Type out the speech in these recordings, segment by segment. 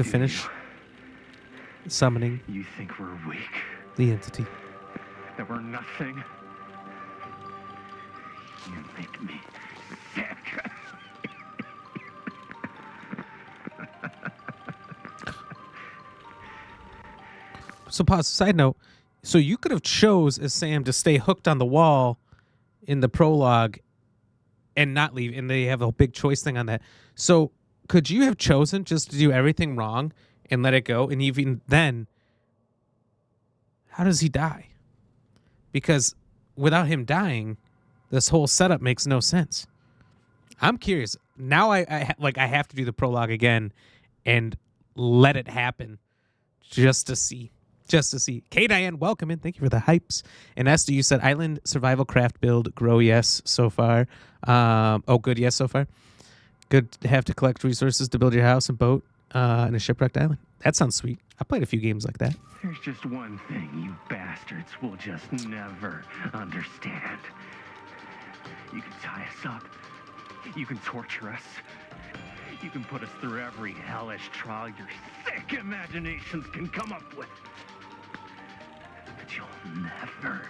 to finish summoning You think we're weak? the entity. That we're nothing? You make me sick. So pause. Side note. So you could have chose as Sam to stay hooked on the wall in the prologue and not leave, and they have a big choice thing on that. So could you have chosen just to do everything wrong and let it go? And even then, how does he die? Because without him dying, this whole setup makes no sense. I'm curious. Now I have to do the prologue again and let it happen just to see. Just to see. K Diane, welcome in. Thank you for the hypes. And Esther, you said island survival craft build grow. Yes, so far. Good. Yes, so far. Good to have to collect resources to build your house and boat in a shipwrecked island. That sounds sweet. I played a few games like that. There's just one thing you bastards will just never understand. You can tie us up. You can torture us. You can put us through every hellish trial your sick imaginations can come up with. But you'll never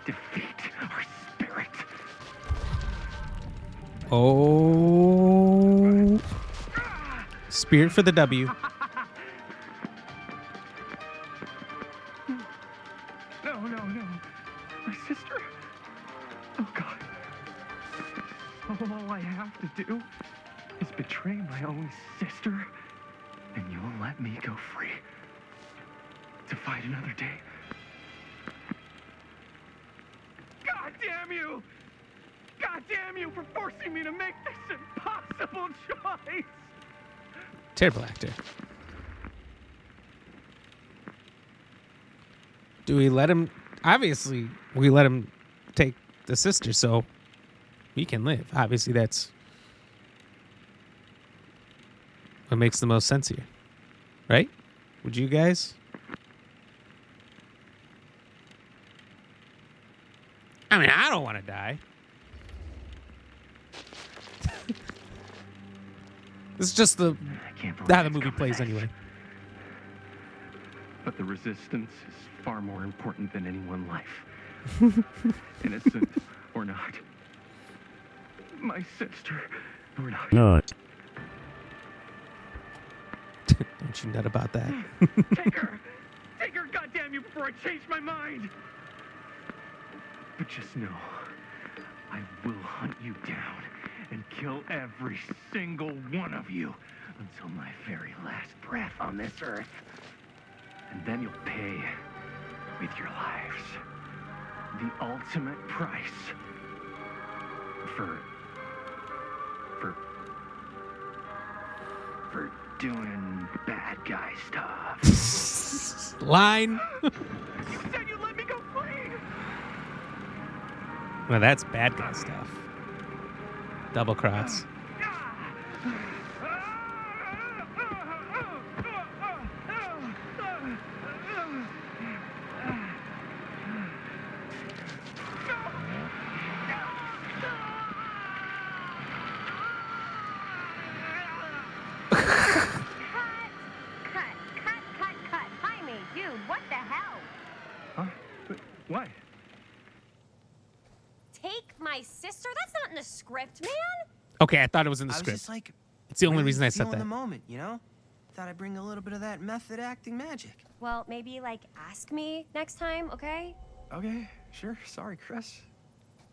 defeat our spirit. Oh. Spirit for the W. No. My sister. Oh, God. All I have to do is betray my own sister, and you'll let me go free to fight another day. God damn you! God damn you for forcing me to make this impossible choice! Terrible actor. Do we let him? Obviously, we let him take the sister so he can live. Obviously, that's what makes the most sense here. Right? Would you guys? I mean, I don't want to die. This is just the how the movie plays anyway. But the resistance is far more important than any one life. Innocent or not. My sister or not. Not. Don't you nut about that. Take her! Take her, goddamn you, before I change my mind! But just know, I will hunt you down and kill every single one of you until my very last breath on this earth. And then you'll pay with your lives the ultimate price for doing bad guy stuff. Line. You said you'd let me go free! Well, that's bad guy stuff. Double cross. Cut. Jaime, dude, what the hell? Huh? What? Take my sister? That's not in the script, man. Okay, I thought it was in the I was script. just like, It's the only really reason I said feeling that. the moment, you know? Thought I'd bring a little bit of that method acting magic. Well, maybe, ask me next time, okay? Okay, sure. Sorry, Chris.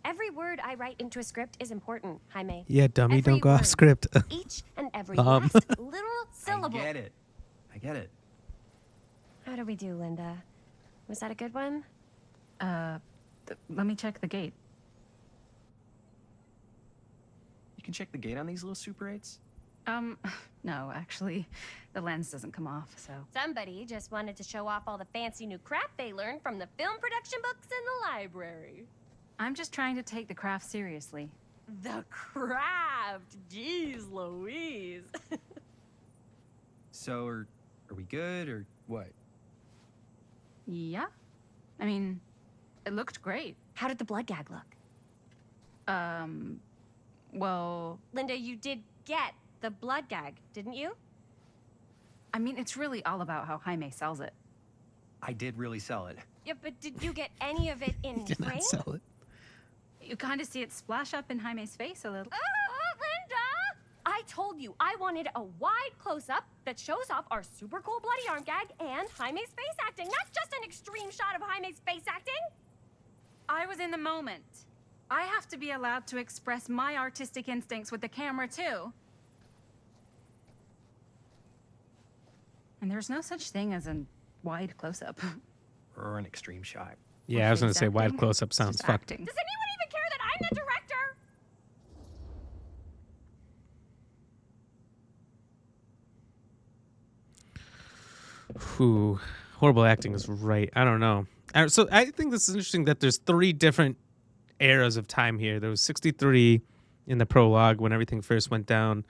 Every word I write into a script is important, Jaime. Yeah, dummy, Every don't go off word. script. Each and every Um. last little syllable. I get it. How do we do, Linda? Was that a good one? Let me check the gate. You can check the gate on these little Super 8s? No, actually, the lens doesn't come off, so. Somebody just wanted to show off all the fancy new crap they learned from the film production books in the library. I'm just trying to take the craft seriously. The craft! Jeez Louise. So, are we good, or what? Yeah? I mean, it looked great. How did the blood gag look? Well, Linda, you did get the blood gag, didn't you? I mean, it's really all about how Jaime sells it. I did really sell it. Yeah, but did you get any of it in Did frame? not sell it. You kind of see it splash up in Jaime's face a little. Linda! I told you I wanted a wide close-up that shows off our super cool bloody arm gag and Jaime's face acting, not just an extreme shot of Jaime's face acting. I was in the moment. I have to be allowed to express my artistic instincts with the camera, too. And there's no such thing as a wide close-up. Or an extreme shot. Yeah, I was gonna Face say wide acting, close-up it's sounds just fucked. acting. Does anyone even care that I'm the director? Whew, horrible acting is right. I don't know. So I think this is interesting that there's 3 different eras of time here. There was 63 in the prologue when everything first went down.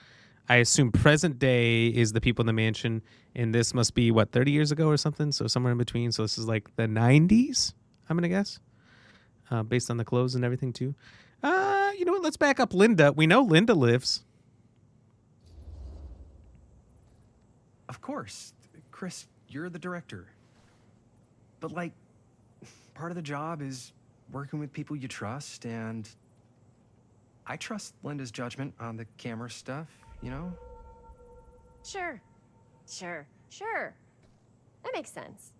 I assume present day is the people in the mansion, and this must be, 30 years ago or something? So somewhere in between. So this is like the 90s, I'm going to guess, based on the clothes and everything, too. You know what? Let's back up Linda. We know Linda lives. Of course. Chris, you're the director. But, like, part of the job is working with people you trust, and I trust Linda's judgment on the camera stuff, you know? Sure. That makes sense.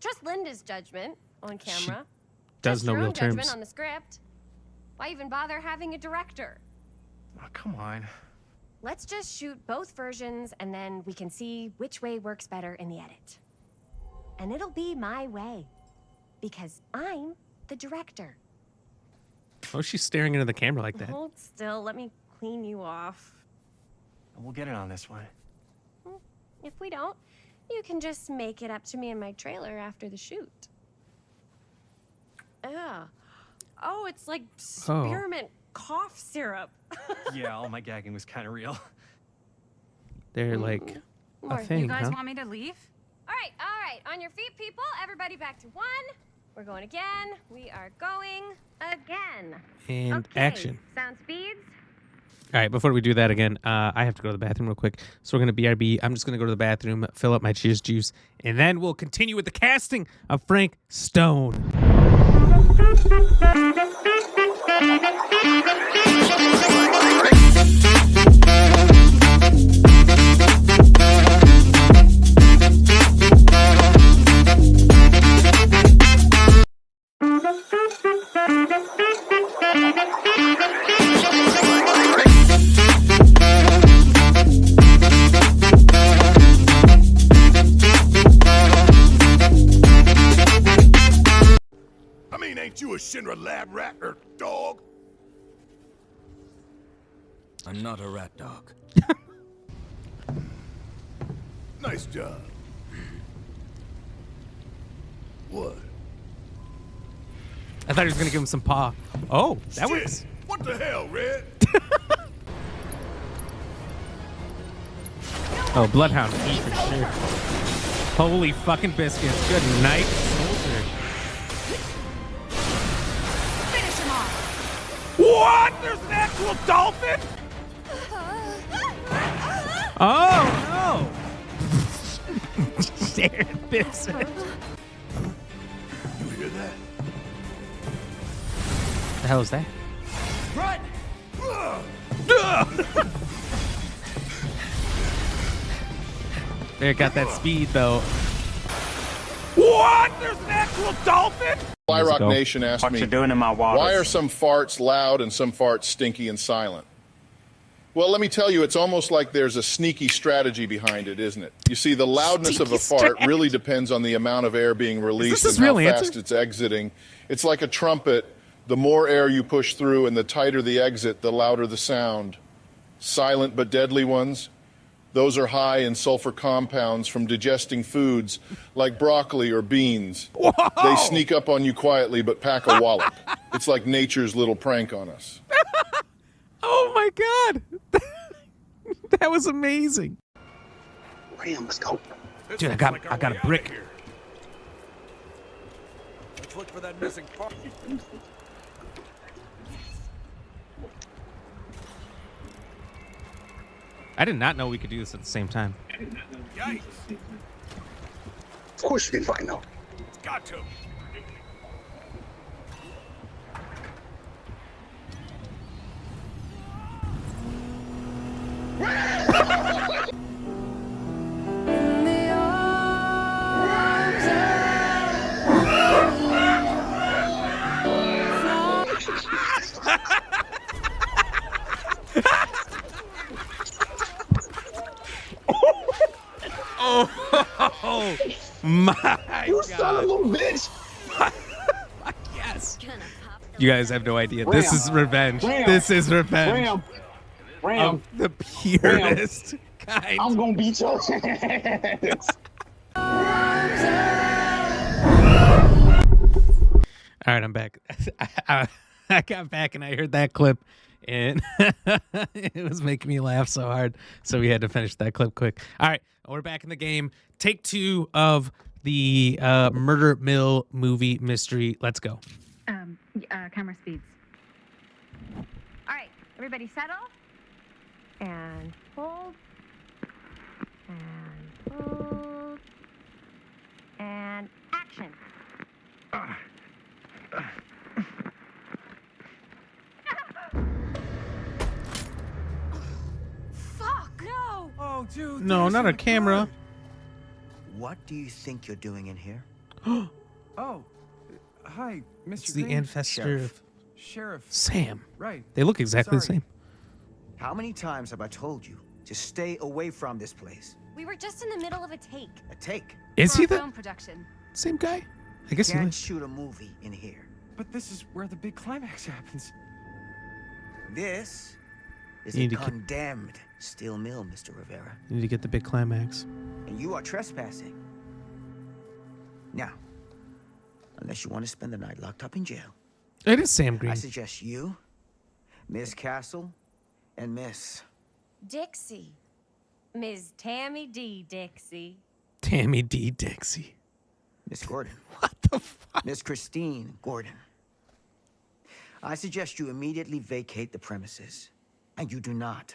Trust Linda's judgment on camera. Does Trust know your real own judgment terms. on the script. Why even bother having a director? Oh, come on. Let's just shoot both versions and then we can see which way works better in the edit. And it'll be my way. Because I'm the director. Oh, she's staring into the camera like that. Hold still, let me clean you off. We'll get it on this one. If we don't, you can just make it up to me in my trailer after the shoot. Ugh. Oh, it's like spearmint cough syrup. Yeah, all my gagging was kind of real. They're like a More. thing, You guys huh? want me to leave? All right. On your feet, people. Everybody back to 1. We're going again. We are going again. And Okay. action. Sound speeds. All right, before we do that again, I have to go to the bathroom real quick. So we're going to BRB. I'm just going to go to the bathroom, fill up my Cheers juice, and then we'll continue with the casting of Frank Stone. I mean, ain't you a Shinra lab rat or dog? I'm not a rat dog. Nice job. What? I thought he was going to give him some paw. Oh, that Shit. works. What the hell, Red? Oh, Bloodhound E for sure. Holy fucking biscuits. Good night, soldier. Finish him off! What? There's an actual dolphin? Oh, no. Sharon Biscuit. You hear that? The hell is that? Right. They got that speed, though. What? There's an actual dolphin? Fly Rock go. Nation asked me, why are some farts loud and some farts stinky and silent? Well, let me tell you, it's almost like there's a sneaky strategy behind it, isn't it? You see, the loudness of a fart really depends on the amount of air being released his and how real answer? fast it's exiting. It's like a trumpet. The more air you push through and the tighter the exit, the louder the sound. Silent but deadly ones, those are high in sulfur compounds from digesting foods like broccoli or beans. They sneak up on you quietly but pack a wallop. It's like nature's little prank on us. Oh, my God. That was amazing. Ram, let's go. Dude, I got a brick. Let's look for that missing part. I did not know we could do this at the same time. Yikes! Of course you can find out. Got to. Oh my You son of a bitch! yes. You guys have no idea. This is revenge. Ram. This is revenge Ram, of the purest kind. I'm gonna beat your ass. All right, I'm back. I got back and I heard that clip, and it was making me laugh so hard. So we had to finish that clip quick. All right, we're back in the game. Take 2 of the Murder Mill movie mystery. Let's go. Camera speeds. All right, everybody settle. And hold. And hold. And action. Fuck! No! Oh, dude. No, these not are a camera. What do you think you're doing in here? good. Oh, hi, Mr. It's the Green. ancestor of Sheriff. Sam. Right. They look exactly the Sorry. same. How many times have I told you to stay away from this place? We were just in the middle of a take. A take. Is For he a the film production. same guy? I guess he Can't is. shoot a movie in here. But this is where the big climax happens. This is You a need to keep- condemned steel mill, Mr. Rivera. You need to get the big climax. And you are trespassing. Now, unless you want to spend the night locked up in jail, It is Sam Green. I suggest you, Miss Castle, and Miss... Dixie. Ms. Tammy D. Dixie. Tammy D. Dixie. Miss Gordon. What the fuck? Miss Christine Gordon. I suggest you immediately vacate the premises. And you do not,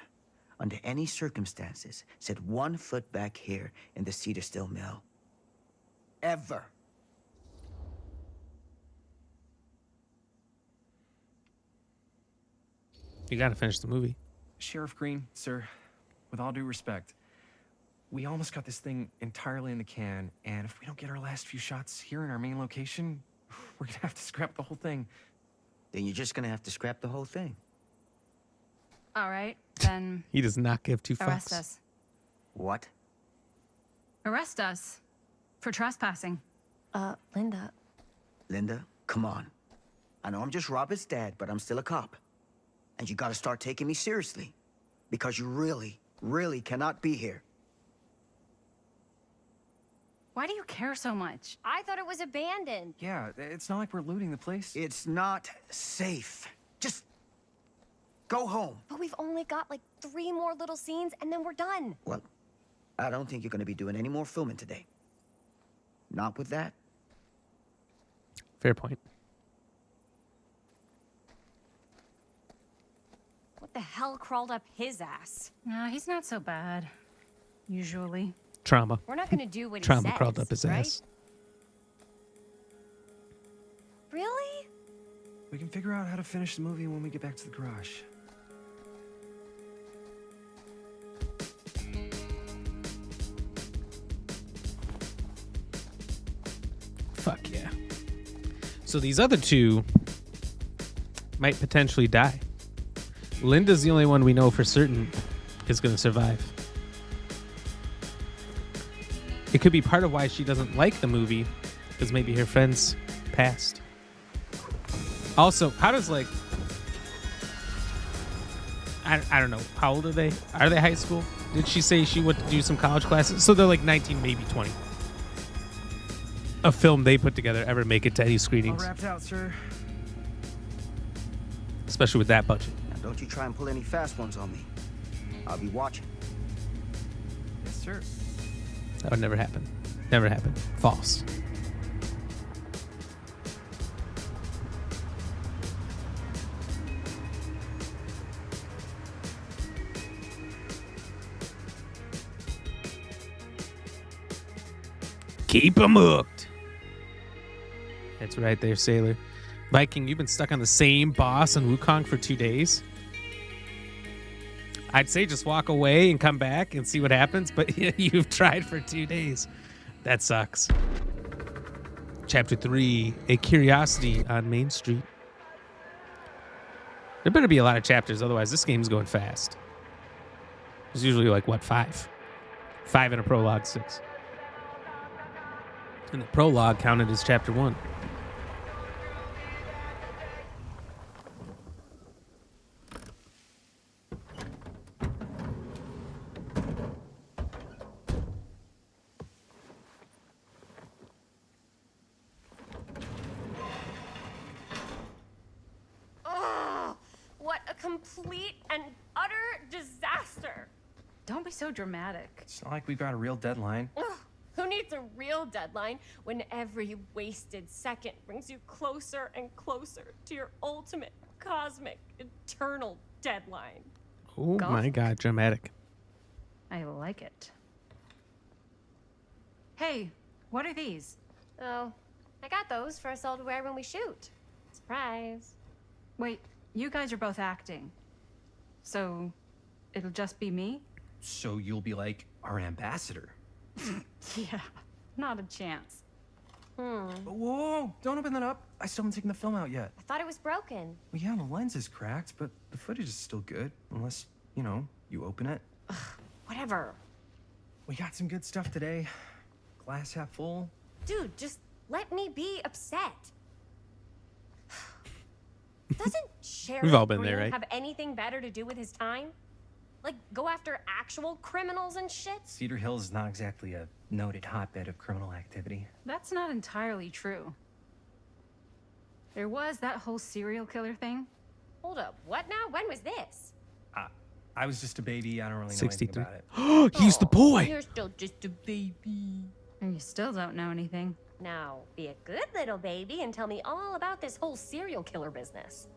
under any circumstances, set 1 foot back here in the Cedar Still Mill. Ever. You gotta finish the movie. Sheriff Green, sir, with all due respect, we almost got this thing entirely in the can, and if we don't get our last few shots here in our main location, we're gonna have to scrap the whole thing. Then you're just gonna have to scrap the whole thing. All right, then He does not give 2 arrest fucks. us. What? Arrest us for trespassing. Linda. Linda, come on. I know I'm just Robert's dad, but I'm still a cop. And you gotta start taking me seriously. Because you really, really cannot be here. Why do you care so much? I thought it was abandoned. Yeah, it's not like we're looting the place. It's not safe. Just go home. But we've only got like 3 more little scenes and then we're done. Well, I don't think you're gonna be doing any more filming today. Not with that. Fair point. What the hell crawled up his ass? Nah, he's not so bad. Usually. Trauma. We're not gonna do what he Trauma says, crawled up his right? ass. Really? We can figure out how to finish the movie when we get back to the garage. Fuck yeah. So these other 2 might potentially die. Linda's the only one we know for certain is going to survive. It could be part of why she doesn't like the movie, because maybe her friends passed. Also, how does like... I don't know. How old are they? Are they high school? Did she say she went to do some college classes? So they're like 19, maybe 20. A film they put together ever make it to any All screenings, wrapped out, sir. especially with that budget. Now don't you try and pull any fast ones on me. I'll be watching. Yes, sir. That would never happen. Never happen. False. Keep 'em hooked. That's right there, Sailor. Viking, you've been stuck on the same boss in Wukong for 2 days. I'd say just walk away and come back and see what happens, but you've tried for 2 days. That sucks. Chapter 3, A Curiosity on Main Street. There better be a lot of chapters, otherwise this game's going fast. There's usually like, what, 5? 5 in a prologue, 6. And the prologue counted as chapter 1. What a complete and utter disaster. Don't be so dramatic. It's not like we've got a real deadline. Ugh, who needs a real deadline when every wasted second brings you closer and closer to your ultimate cosmic eternal deadline? Oh my god, dramatic. I like it. Hey, what are these? Oh, I got those for us all to wear when we shoot. Surprise. Wait, you guys are both acting. So, it'll just be me? So you'll be like our ambassador. Yeah, not a chance. Whoa, don't open that up. I still haven't taken the film out yet. I thought it was broken. Well, yeah, the lens is cracked, but the footage is still good. Unless, you open it. Whatever. We got some good stuff today. Glass half full. Dude, just let me be upset. Doesn't Sheriff We've all been Green there, right? have anything better to do with his time? Like, go after actual criminals and shit? Cedar Hills is not exactly a noted hotbed of criminal activity. That's not entirely true. There was that whole serial killer thing. Hold up, what now? When was this? I was just a baby. I don't really know 63. anything about it. He's the boy. You're still just a baby. And you still don't know anything. Now, be a good little baby and tell me all about this whole serial killer business.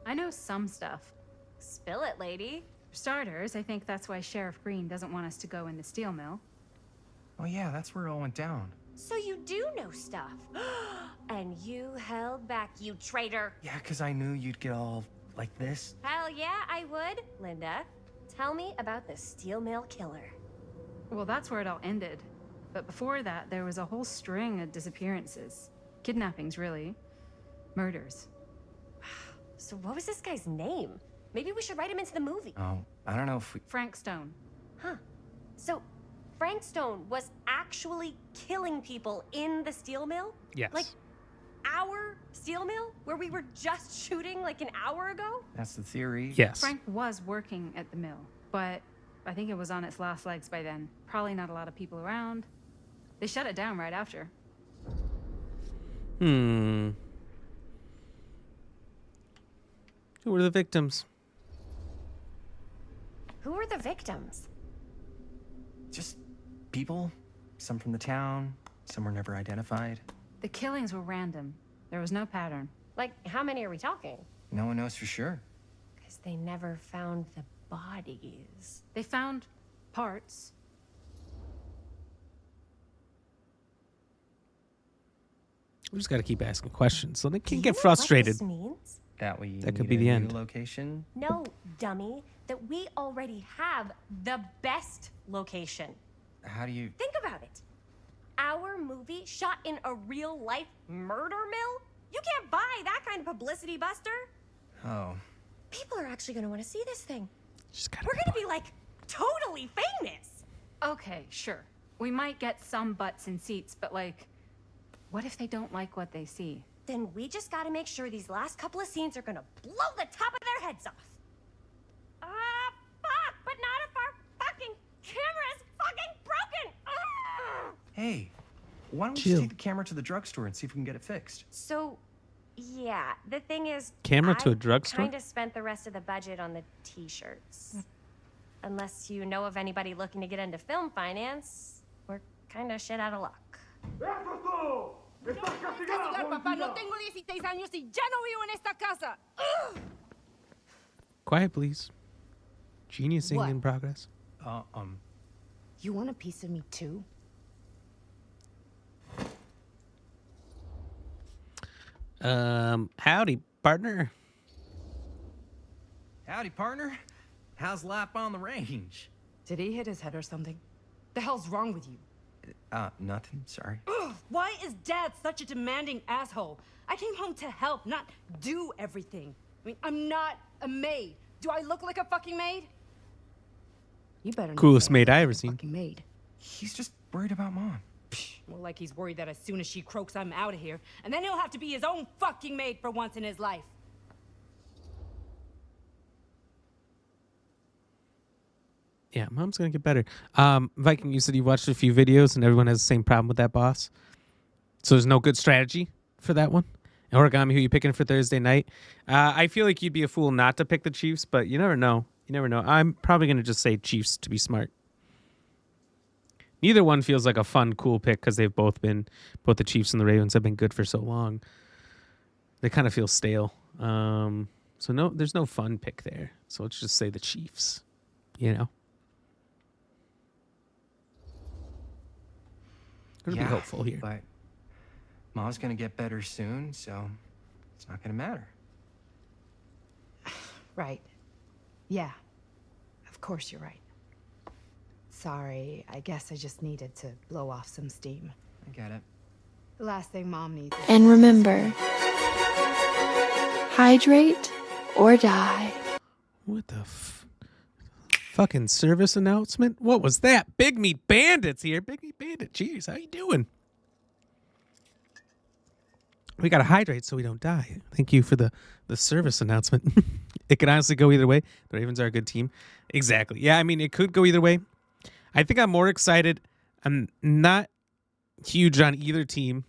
I know some stuff. Spill it, lady. For starters, I think that's why Sheriff Green doesn't want us to go in the steel mill. Oh yeah, that's where it all went down. So you do know stuff. And you held back, you traitor. Yeah, because I knew you'd get all like this. Hell yeah, I would. Linda, tell me about the steel mill killer. Well, that's where it all ended. But before that, there was a whole string of disappearances. Kidnappings, really. Murders. So what was this guy's name? Maybe we should write him into the movie. Oh, I don't know if we... Frank Stone. Huh. So Frank Stone was actually killing people in the steel mill? Yes. Like our steel mill where we were just shooting like an hour ago? That's the theory. Yes. Frank was working at the mill, but I think it was on its last legs by then. Probably not a lot of people around. They shut it down right after. Who were the victims? Who were the victims? Just people. Some from the town. Some were never identified. The killings were random. There was no pattern. Like, how many are we talking? No one knows for sure. Because they never found the bodies. They found parts. We just got to keep asking questions so they Do can you get know frustrated. What this means? That we That could need be the a end. new location. No, dummy. That we already have the best location. How do you... Think about it. Our movie shot in a real-life murder mill? You can't buy that kind of publicity, Buster. Oh. People are actually going to want to see this thing. Just gotta We're going to be, like, totally famous. Okay, sure. We might get some butts in seats, but like, what if they don't like what they see? Then we just got to make sure these last couple of scenes are going to blow the top of their heads off. Fuck, but not if our fucking camera is fucking broken. Hey, why don't we Chill. just take the camera to the drugstore and see if we can get it fixed? So, yeah, the thing is, Camera to a drugstore? kind of spent the rest of the budget on the t-shirts. Unless you know of anybody looking to get into film finance, we're kind of shit out of luck. Quiet, please. Geniusing What? in progress. You want a piece of me too? Howdy, partner. Howdy, partner. How's lap on the range? Did he hit his head or something? The hell's wrong with you? Nothing. Sorry. Ugh, why is Dad such a demanding asshole? I came home to help, not do everything. I mean, I'm not a maid. Do I look like a fucking maid? You better not Coolest say maid I'm I a ever seen. Fucking maid. He's just worried about Mom. More like he's worried that as soon as she croaks, I'm out of here, and then he'll have to be his own fucking maid for once in his life. Yeah, Mom's gonna get better. Viking, you said you watched a few videos and everyone has the same problem with that boss. So there's no good strategy for that one. And Origami, who you picking for Thursday night? I feel like you'd be a fool not to pick the Chiefs, but you never know. You never know. I'm probably gonna just say Chiefs to be smart. Neither one feels like a fun, cool pick because they've both the Chiefs and the Ravens have been good for so long. They kind of feel stale. So no, there's no fun pick there. So let's just say the Chiefs. You know. Gonna be hopeful here. But Mom's gonna get better soon, so it's not gonna matter. Right. Yeah. Of course you're right. Sorry, I guess I just needed to blow off some steam. I get it. The last thing Mom needs is... And remember, hydrate or die. What the fucking service announcement? What was that? Big Meat Bandits here. Big Meat Bandit. Cheers. How you doing? We got to hydrate so we don't die. Thank you for the service announcement. It could honestly go either way. The Ravens are a good team. Exactly. Yeah, I mean, it could go either way. I think I'm more excited. I'm not huge on either team,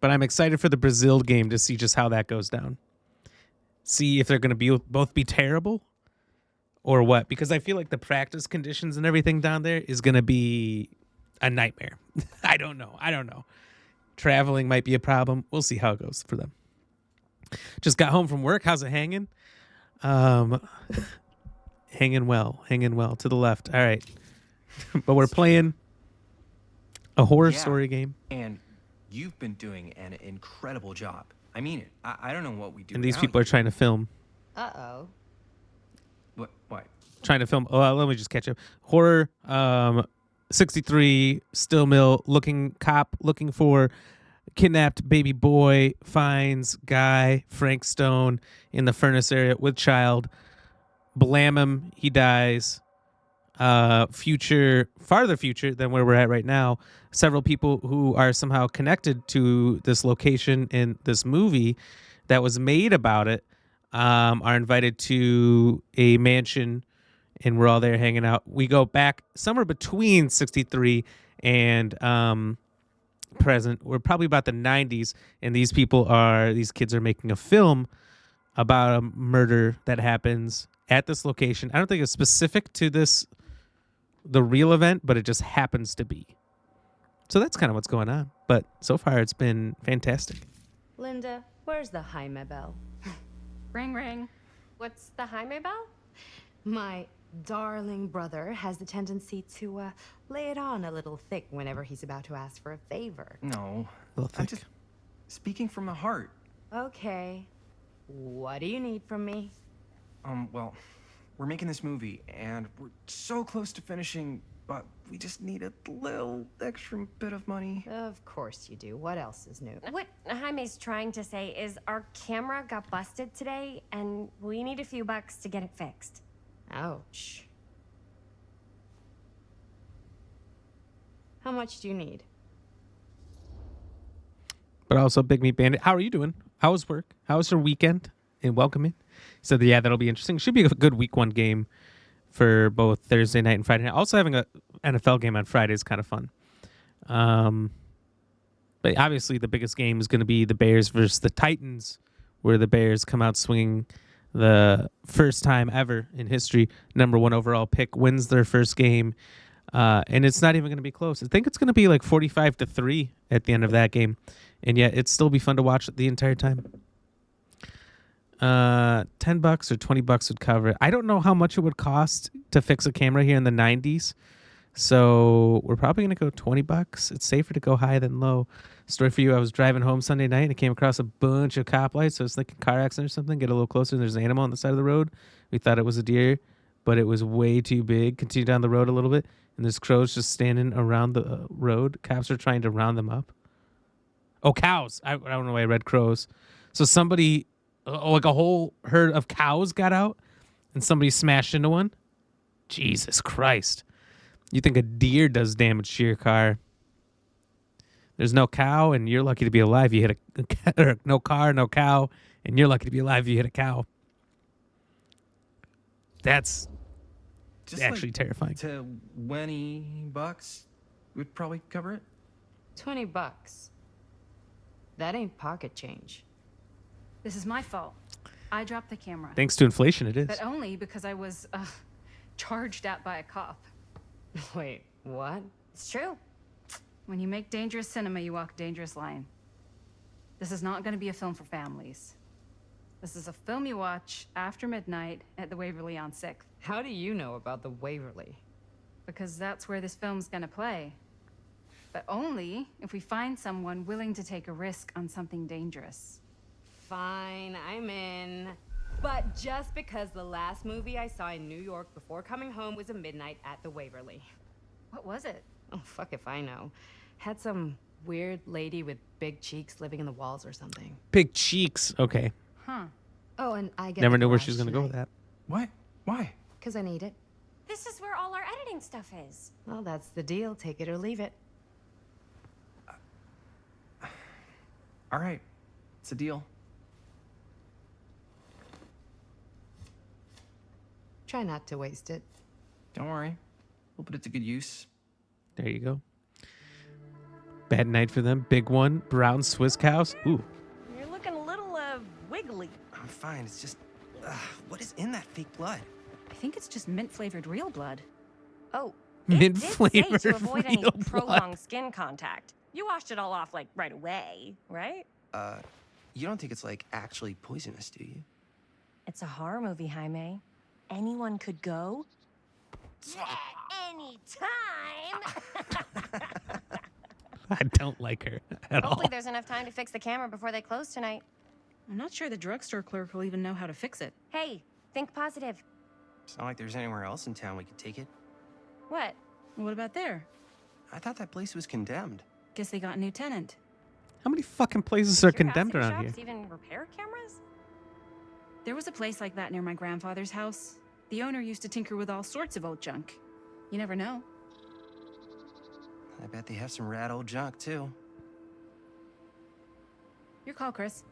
but I'm excited for the Brazil game to see just how that goes down. See if they're going to both be terrible or what, because I feel like the practice conditions and everything down there is going to be a nightmare. I don't know. Traveling might be a problem. We'll see how it goes for them. Just got home from work. How's it hanging? Hanging well to the left. All right. But we're playing a horror story game. And you've been doing an incredible job. I mean it. I don't know what we do. And these people are trying to film. Uh-oh. What? Trying to film. Oh, let me just catch up. Horror, 63, still mill, looking for kidnapped baby boy, finds guy, Frank Stone, in the furnace area with child. Blam him, he dies. Farther future than where we're at right now. Several people who are somehow connected to this location in this movie that was made about it are invited to a mansion, and we're all there hanging out. We go back somewhere between 63 and present. We're probably about the 90s, and these kids are making a film about a murder that happens at this location. I don't think it's specific to the real event, but it just happens to be. So that's kind of what's going on. But so far, it's been fantastic. Linda, where's the Jaime bell? Ring, ring. What's the Jaime bell? My darling brother has the tendency to lay it on a little thick whenever he's about to ask for a favor. No. Little I'm thick. just speaking from the heart. Okay. What do you need from me? Well, we're making this movie, and we're so close to finishing, but we just need a little extra bit of money. Of course you do. What else is new? What Jaime's trying to say is our camera got busted today, and we need a few bucks to get it fixed. Ouch. How much do you need? But also, Big Meat Bandit, how are you doing? How was work? How was your weekend? And welcome in. So yeah, that'll be interesting. Should be a good week one game for both Thursday night and Friday night. Also having a NFL game on Friday is kind of fun. But obviously the biggest game is going to be the Bears versus the Titans, where the Bears come out swinging the first time ever in history. Number 1 overall pick wins their first game. And it's not even going to be close. I think it's going to be like 45-3 at the end of that game. And yet it'd still be fun to watch the entire time. $10 or $20 would cover it. I don't know how much it would cost to fix a camera here in the 90s. So we're probably gonna go $20. It's safer to go high than low. Story for you: I was driving home Sunday night and I came across a bunch of cop lights. So I was thinking car accident or something. Get a little closer, and there's an animal on the side of the road. We thought it was a deer, but it was way too big. Continue down the road a little bit, and there's crows just standing around the road. Cops are trying to round them up. Oh, cows! I don't know why I read crows. So somebody, like a whole herd of cows, got out, and somebody smashed into one. Jesus Christ! You think a deer does damage to your car? There's no cow, and you're lucky to be alive. You hit or no car, no cow, and you're lucky to be alive. You hit a cow. That's Just actually like terrifying. $20 would probably cover it. $20. That ain't pocket change. This is my fault. I dropped the camera. Thanks to inflation, it is. But only because I was charged at by a cop. Wait, what? It's true. When you make dangerous cinema, you walk a dangerous line. This is not going to be a film for families. This is a film you watch after midnight at the Waverly on 6th. How do you know about the Waverly? Because that's where this film's going to play. But only if we find someone willing to take a risk on something dangerous. Fine, I'm in. But just because the last movie I saw in New York before coming home was a midnight at the Waverly. What was it? Oh, fuck if I know. Had some weird lady with big cheeks living in the walls or something. Big cheeks. Okay. Huh. Oh, and I get Never knew where she was going to go with that. What? Why? Because I need it. This is where all our editing stuff is. Well, that's the deal. Take it or leave it. All right. It's a deal. Try not to waste it. Don't worry. We'll put it to good use. There you go. Bad night for them. Big one. Brown Swiss cows. Ooh. You're looking a little, wiggly. I'm fine. It's just, what is in that fake blood? I think it's just mint-flavored real blood. Oh, Mint it did say flavored to avoid any real blood. prolonged skin contact. You washed it all off, like, right away, right? You don't think it's, like, actually poisonous, do you? It's a horror movie, Jaime. Anyone could go. Anytime! I don't like her at all. Hopefully there's enough time to fix the camera before they close tonight. I'm not sure the drugstore clerk will even know how to fix it. Hey, think positive. It's not like there's anywhere else in town we could take it. What? What about there? I thought that place was condemned. Guess they got a new tenant. How many fucking places are condemned Curiosity around here? shops even repair cameras? There was a place like that near my grandfather's house. The owner used to tinker with all sorts of old junk. You never know. I bet they have some rad old junk, too. Your call, Chris.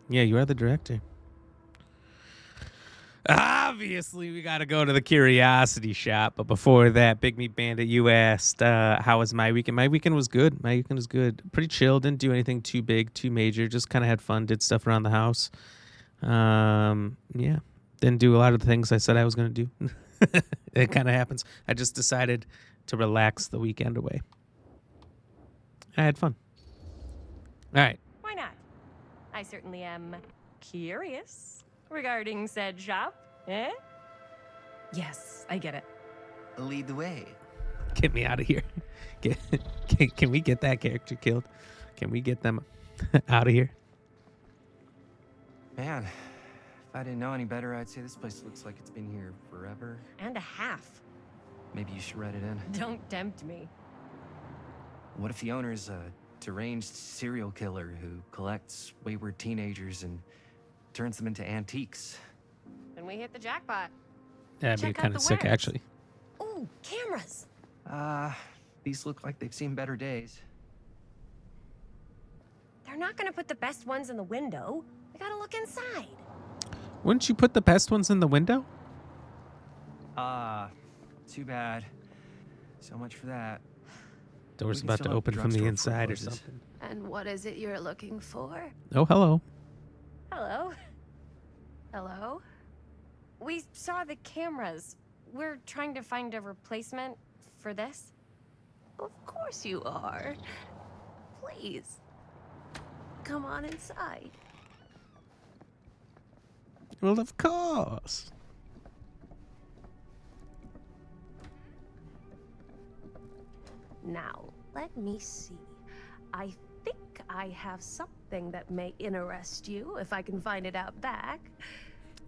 Yeah, you are the director. Obviously, we got to go to the Curiosity Shop. But before that, Big Meat Bandit, you asked, how was my weekend? My weekend was good. Pretty chill. Didn't do anything too big, too major. Just kind of had fun. Did stuff around the house. Yeah. Didn't do a lot of the things I said I was going to do. It kind of happens. I just decided to relax the weekend away. I had fun. All right. Why not? I certainly am curious regarding said shop. Eh? Yes, I get it. Lead the way. Get me out of here. Can we get that character killed? Can we get them out of here? Man, if I didn't know any better, I'd say this place looks like it's been here forever. And a half. Maybe you should write it in. Don't tempt me. What if the owner's a deranged serial killer who collects wayward teenagers and turns them into antiques? Then we hit the jackpot. That'd be Check out kind the of sick, wares. actually. Ooh, cameras. These look like they've seen better days. They're not gonna put the best ones in the window. We gotta look inside. Wouldn't you put the best ones in the window? Too bad. So much for that. Door's We can about to still have open from the drugstore inside or forecloses. something. And what is it you're looking for? Oh, hello. Hello. Hello? We saw the cameras. We're trying to find a replacement for this. Of course you are. Please. Come on inside. Well, of course. Now, let me see. I think I have something that may interest you if I can find it out back.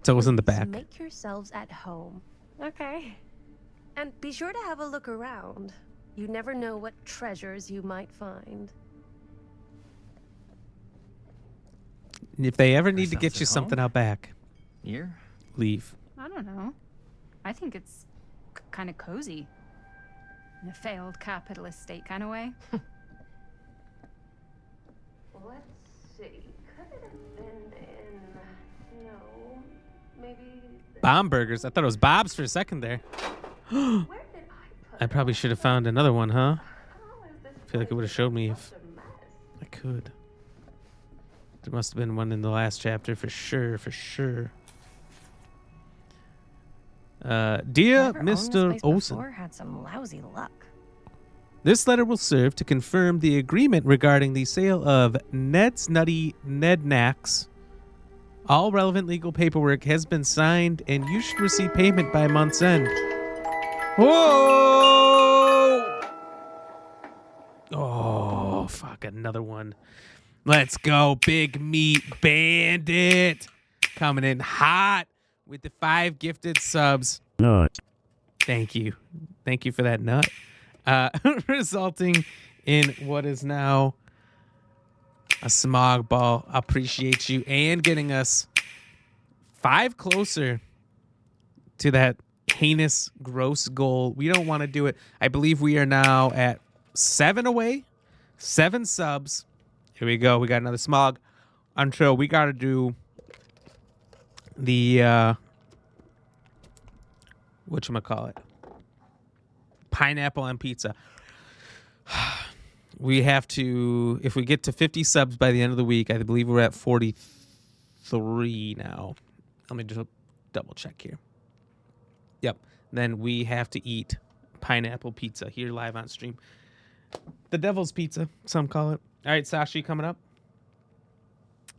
So it was in the Please back. make yourselves at home. Okay. And be sure to have a look around. You never know what treasures you might find. If they ever need to Ourselves get at you something home? out back, Here? leave. I don't know. I think it's kind of cozy. In a failed capitalist state kind of way. Let's see. Could it have been in... No. Maybe... Bomb burgers. I thought it was Bob's for a second there. Where did I put I probably should have found another one, huh? How is this I feel like it would have showed me if such a mess? I could. There must have been one in the last chapter for sure, for sure. Dear Whoever owned this Mr. place Olson, before had some lousy luck. this letter will serve to confirm the agreement regarding the sale of Ned's Nutty Ned Knacks. All relevant legal paperwork has been signed, and you should receive payment by month's end. Whoa! Oh, fuck, another one. Let's go, Big Meat Bandit. Coming in hot with the 5 gifted subs. Nut. Thank you. Thank you for that nut. Resulting in what is now a smog ball. Appreciate you. And getting us 5 closer to that heinous, gross goal. We don't want to do it. I believe we are now at 7 away. 7 subs. Here we go. We got another smog. Until we got to do the, whatchamacallit? Pineapple on pizza. We have to, if we get to 50 subs by the end of the week, I believe we're at 43 now. Let me just double check here. Yep. Then we have to eat pineapple pizza here live on stream. The devil's pizza, some call it. All right, Sasha, you coming up?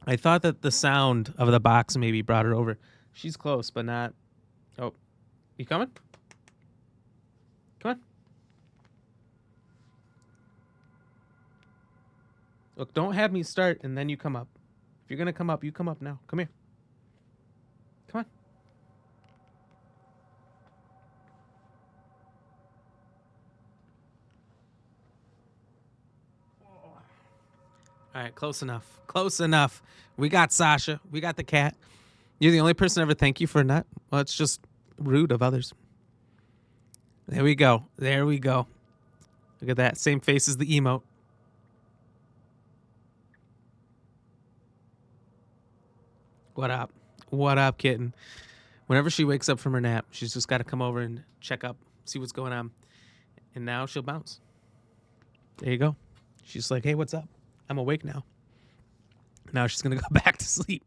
I thought that the sound of the box maybe brought her over. She's close, but not. Oh, you coming? Come on. Look, don't have me start and then you come up. If you're going to come up, you come up now. Come here. Come on. All right, close enough. Close enough. We got Sasha. We got the cat. You're the only person to ever thank you for a nut. Well, it's just rude of others. There we go. There we go. Look at that. Same face as the emote. What up? What up, kitten? Whenever she wakes up from her nap, she's just got to come over and check up, see what's going on. And now she'll bounce. There you go. She's like, hey, what's up? I'm awake now. Now she's going to go back to sleep.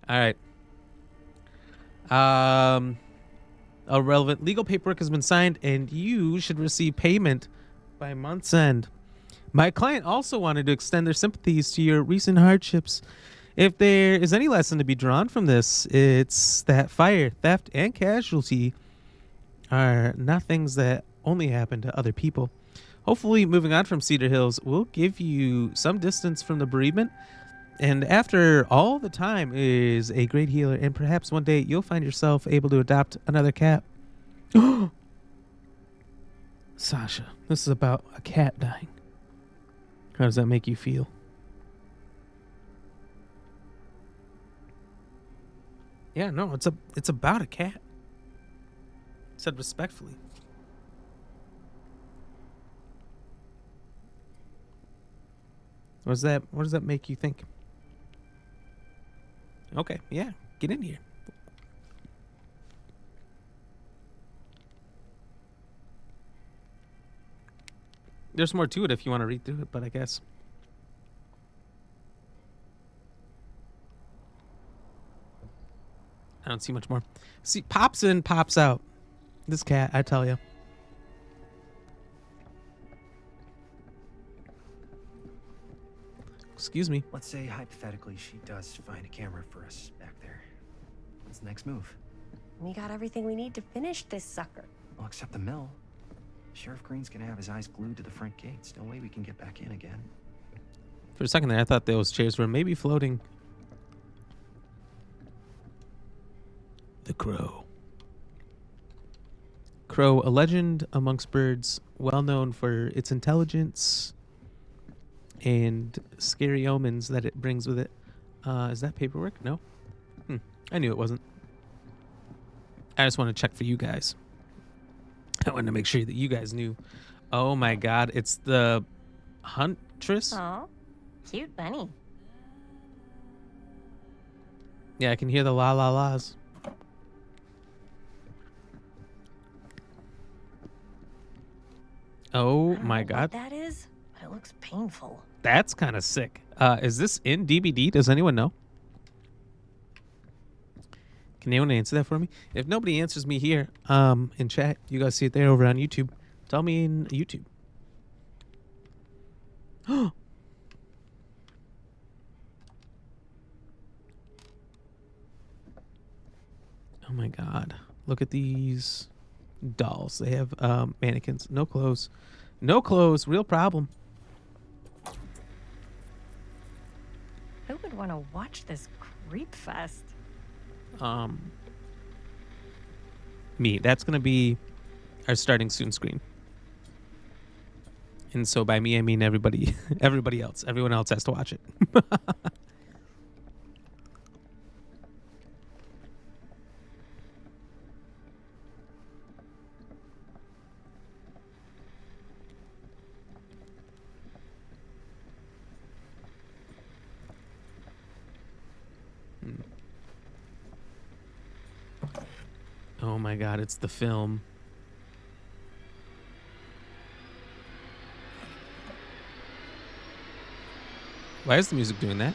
All right. A relevant legal paperwork has been signed, and you should receive payment by month's end. My client also wanted to extend their sympathies to your recent hardships. If there is any lesson to be drawn from this, it's that fire, theft, and casualty are not things that only happen to other people. Hopefully, moving on from Cedar Hills will give you some distance from the bereavement. And after all the time is a great healer, and perhaps one day you'll find yourself able to adopt another cat. Sasha, this is about a cat dying. How does that make you feel? Yeah, no, it's about a cat. Said respectfully. What does that make you think? Okay, yeah, get in here. There's more to it if you want to read through it, but I guess. I don't see much more. See, pops in, pops out. This cat, I tell you. Excuse me. Let's say hypothetically she does find a camera for us back there. What's the next move? We got everything we need to finish this sucker. Well, except the mill. Sheriff Green's gonna have his eyes glued to the front gates. No way we can get back in again. For a second there, I thought those chairs were maybe floating. The crow. Crow, a legend amongst birds, well known for its intelligence and scary omens that it brings with it. Is that paperwork? No? I knew it wasn't. I just want to check for you guys. I wanted to make sure that you guys knew. Oh my god, it's the huntress? Oh, cute bunny. Yeah, I can hear the la la la's. Oh my god. What that is? It looks painful. That's kind of sick. Is this in DVD? Does anyone know? Can anyone answer that for me? If nobody answers me here in chat, you guys see it there over on YouTube. Tell me in YouTube. Oh my god. Look at these dolls. They have mannequins. No clothes. No clothes. Real problem. Who would want to watch this creep fest? Me. That's gonna be our starting soon screen. And so by me I mean everybody else. Everyone else has to watch it. Oh my god, it's the film. Why is the music doing that?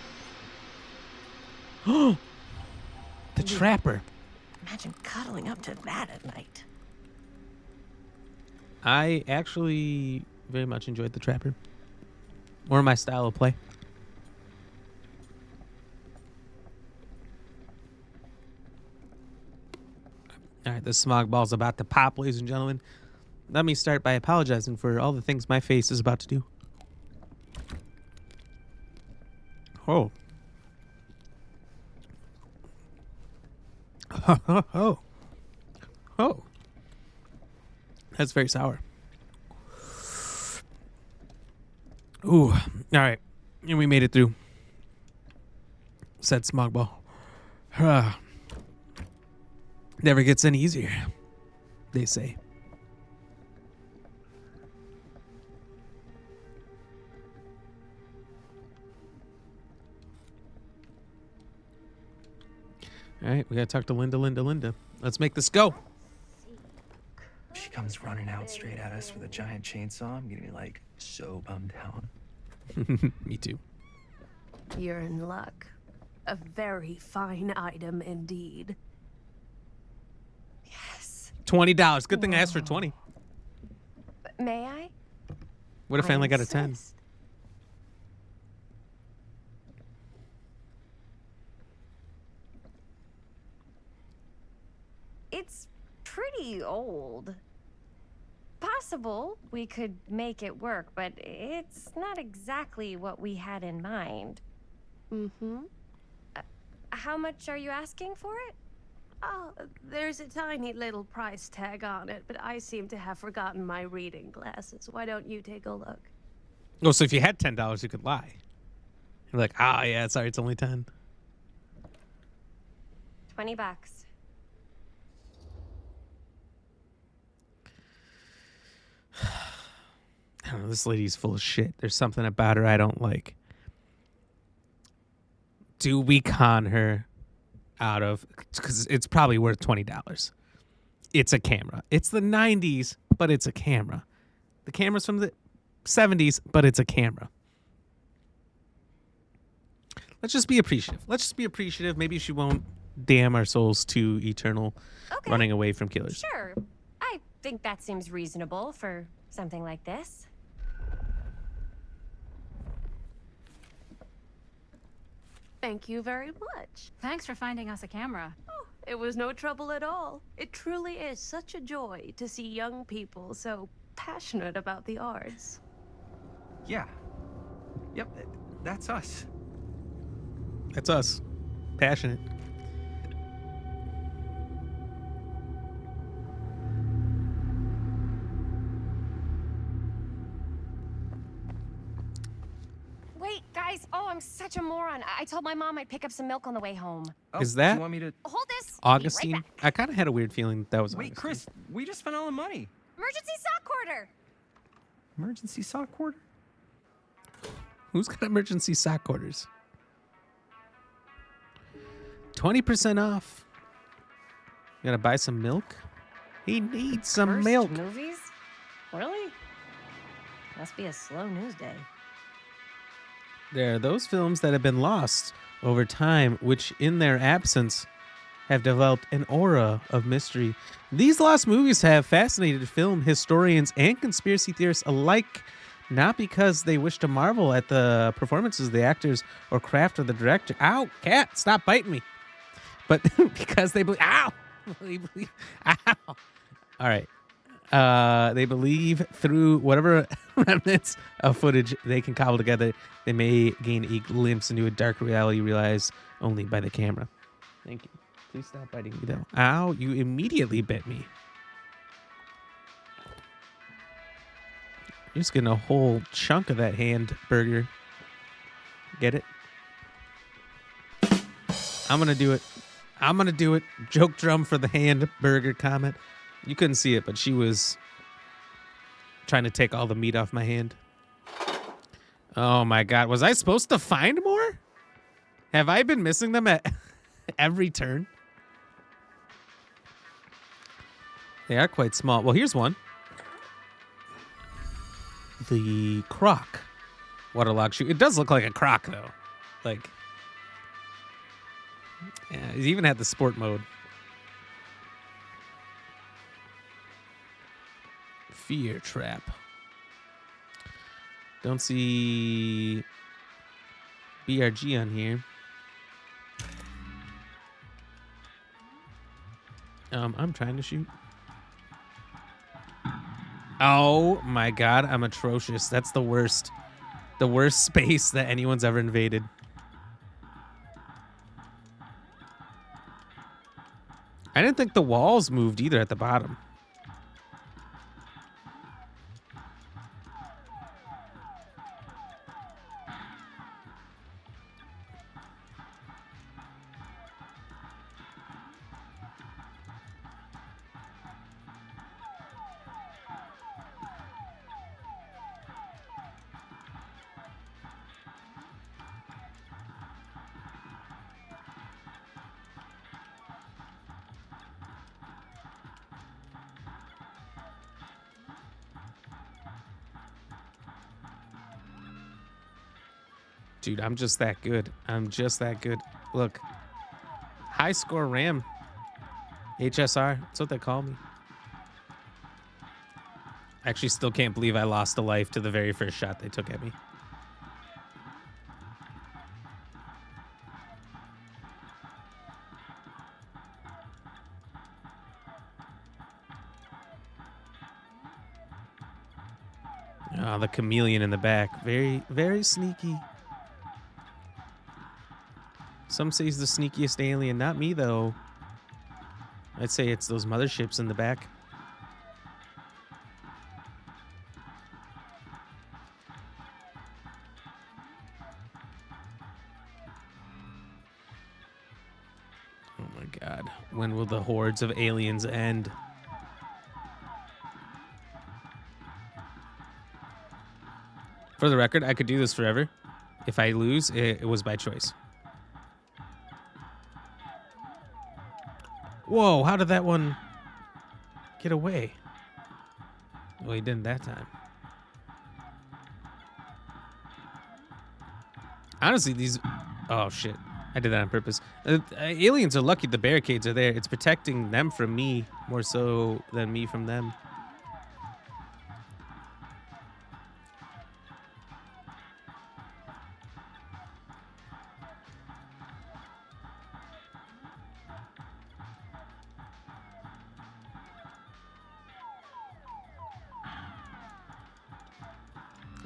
Oh, the trapper. Imagine cuddling up to that at night. I actually very much enjoyed the trapper. More my style of play. All right, the smog ball's about to pop, ladies and gentlemen. Let me start by apologizing for all the things my face is about to do. Oh. Oh. Oh. That's very sour. Ooh. All right. And we made it through. Said smog ball. Never gets any easier, they say. All right, we gotta talk to Linda. Let's make this go. She comes running out straight at us with a giant chainsaw. I'm gonna be like so bummed out. Me too. You're in luck. A very fine item indeed. $20. Good thing I asked for 20. May I? What if I only got a 10? insist. It's pretty old. Possible we could make it work, but it's not exactly what we had in mind. Mm-hmm. How much are you asking for it? Oh, there's a tiny little price tag on it, but I seem to have forgotten my reading glasses. Why don't you take a look? Oh, so if you had $10, you could lie. You're like, yeah, sorry, it's only 10. $20. I don't know, this lady's full of shit. There's something about her I don't like. Do we con her out of, because it's probably worth $20. It's a camera. It's the 90s, but it's a camera. The camera's from the 70s, but it's a camera. Let's just be appreciative. Maybe she won't damn our souls to eternal running away from killers. Sure. I think that seems reasonable for something like this. Thank you very much. Thanks for finding us a camera. Oh, it was no trouble at all. It truly is such a joy to see young people so passionate about the arts. Yeah. Yep, that's us. That's us. Passionate. Wait, guys. Oh, I'm such a moron. I told my mom I'd pick up some milk on the way home. Oh, Is do that you want me to... Hold this. Augustine? I'll be right back. I kind of had a weird feeling that was Wait, Augustine. Chris, we just spent all the money. Emergency sock quarter. Emergency sock quarter? Who's got emergency sock quarters? 20% off. You gotta buy some milk? He needs some Cursed milk. movies? Really? Must be a slow news day. There are those films that have been lost over time, which in their absence have developed an aura of mystery. These lost movies have fascinated film historians and conspiracy theorists alike, not because they wish to marvel at the performances of the actors or craft of the director. Ow, cat, stop biting me. But because they believe, ow, ow. All right. They believe through whatever remnants of footage they can cobble together, they may gain a glimpse into a dark reality realized only by the camera. Thank you. Please stop biting me, though. Ow, you immediately bit me. You're just getting a whole chunk of that hand burger. Get it? I'm going to do it. I'm going to do it. Joke drum for the hand burger comment. You couldn't see it, but she was trying to take all the meat off my hand. Oh, my God. Was I supposed to find more? Have I been missing them at every turn? They are quite small. Well, here's one. The croc waterlogged shoe. It does look like a croc, though. Like, yeah, it even had the sport mode. Fear trap. Don't see BRG on here. I'm trying to shoot. Oh my God, I'm atrocious. That's the worst. The worst space that anyone's ever invaded. I didn't think the walls moved either at the bottom. Dude, I'm just that good. I'm just that good. Look. High score RAM. HSR. That's what they call me. I actually still can't believe I lost a life to the very first shot they took at me. Oh, the chameleon in the back. Very, very sneaky. Some say he's the sneakiest alien. Not me, though. I'd say it's those motherships in the back. Oh my God. When will the hordes of aliens end? For the record, I could do this forever. If I lose, it was by choice. Whoa, how did that one get away? Well, he didn't that time. Honestly, these... Oh, shit. I did that on purpose. Aliens are lucky the barricades are there. It's protecting them from me more so than me from them.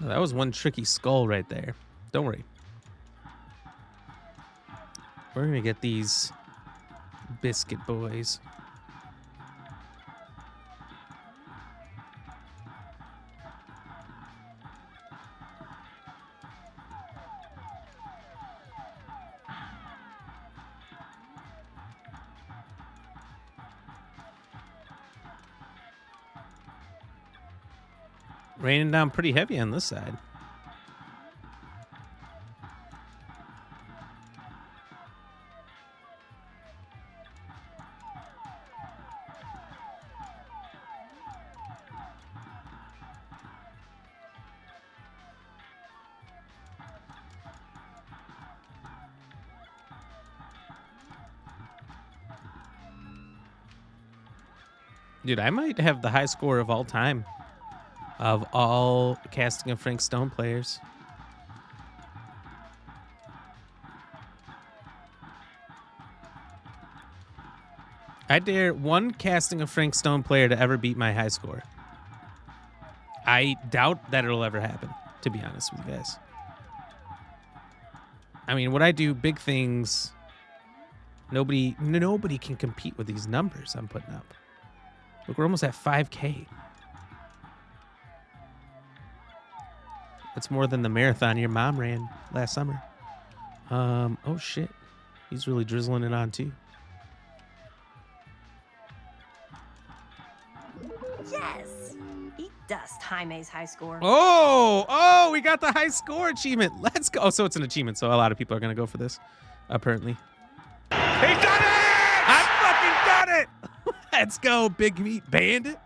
Oh, that was one tricky skull right there. Don't worry. We're going to get these biscuit boys. Raining down pretty heavy on this side. Dude, I might have the high score of all time of all casting of Frank Stone players. I dare one casting of Frank Stone player to ever beat my high score. I doubt that it'll ever happen, to be honest with you guys. I mean, when I do big things, nobody can compete with these numbers I'm putting up. Look, we're almost at 5K. That's more than the marathon your mom ran last summer. Oh shit. He's really drizzling it on too. Yes! Eat dust, Jaime's high score. Oh, we got the high score achievement. Let's go. Oh, so it's an achievement, so a lot of people are going to go for this, apparently. He's done it! I fucking done it! Let's go, Big Meat Bandit.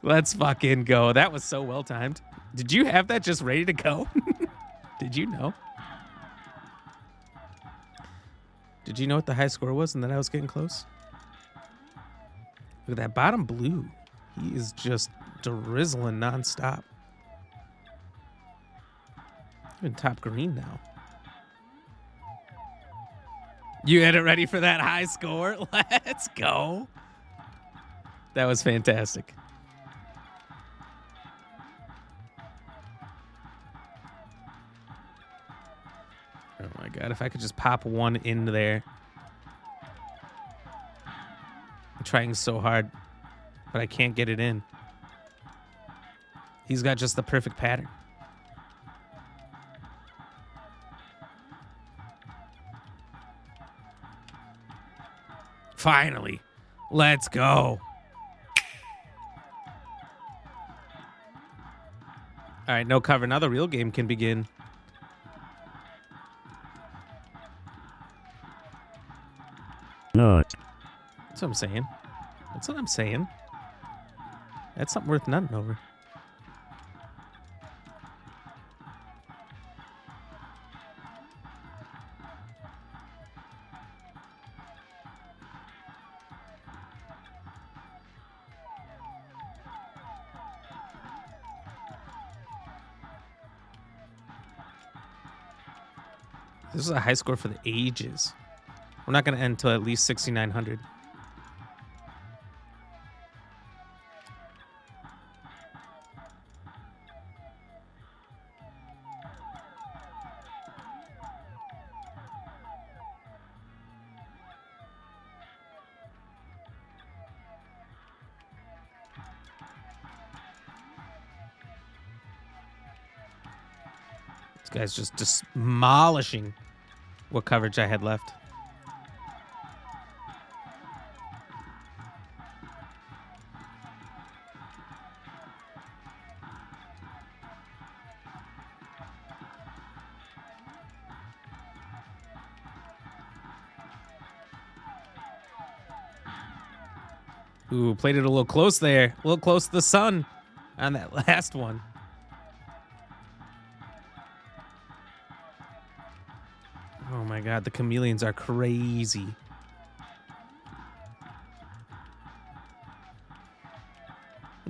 Let's fucking go. That was so well timed. Did you have that just ready to go? Did you know? Did you know what the high score was and that I was getting close? Look at that bottom blue. He is just drizzling nonstop. Even top green now. You had it ready for that high score? Let's go. That was fantastic. Oh my God, if I could just pop one in there. I'm trying so hard, but I can't get it in. He's got just the perfect pattern. Finally. Let's go. All right, no cover. Now the real game can begin. Not. That's what I'm saying. That's what I'm saying. That's something worth nutting over. This is a high score for the ages. We're not going to end until at least 6,900. This guy's just demolishing what coverage I had left. Ooh, played it a little close there. A little close to the sun on that last one. Oh my God, the chameleons are crazy.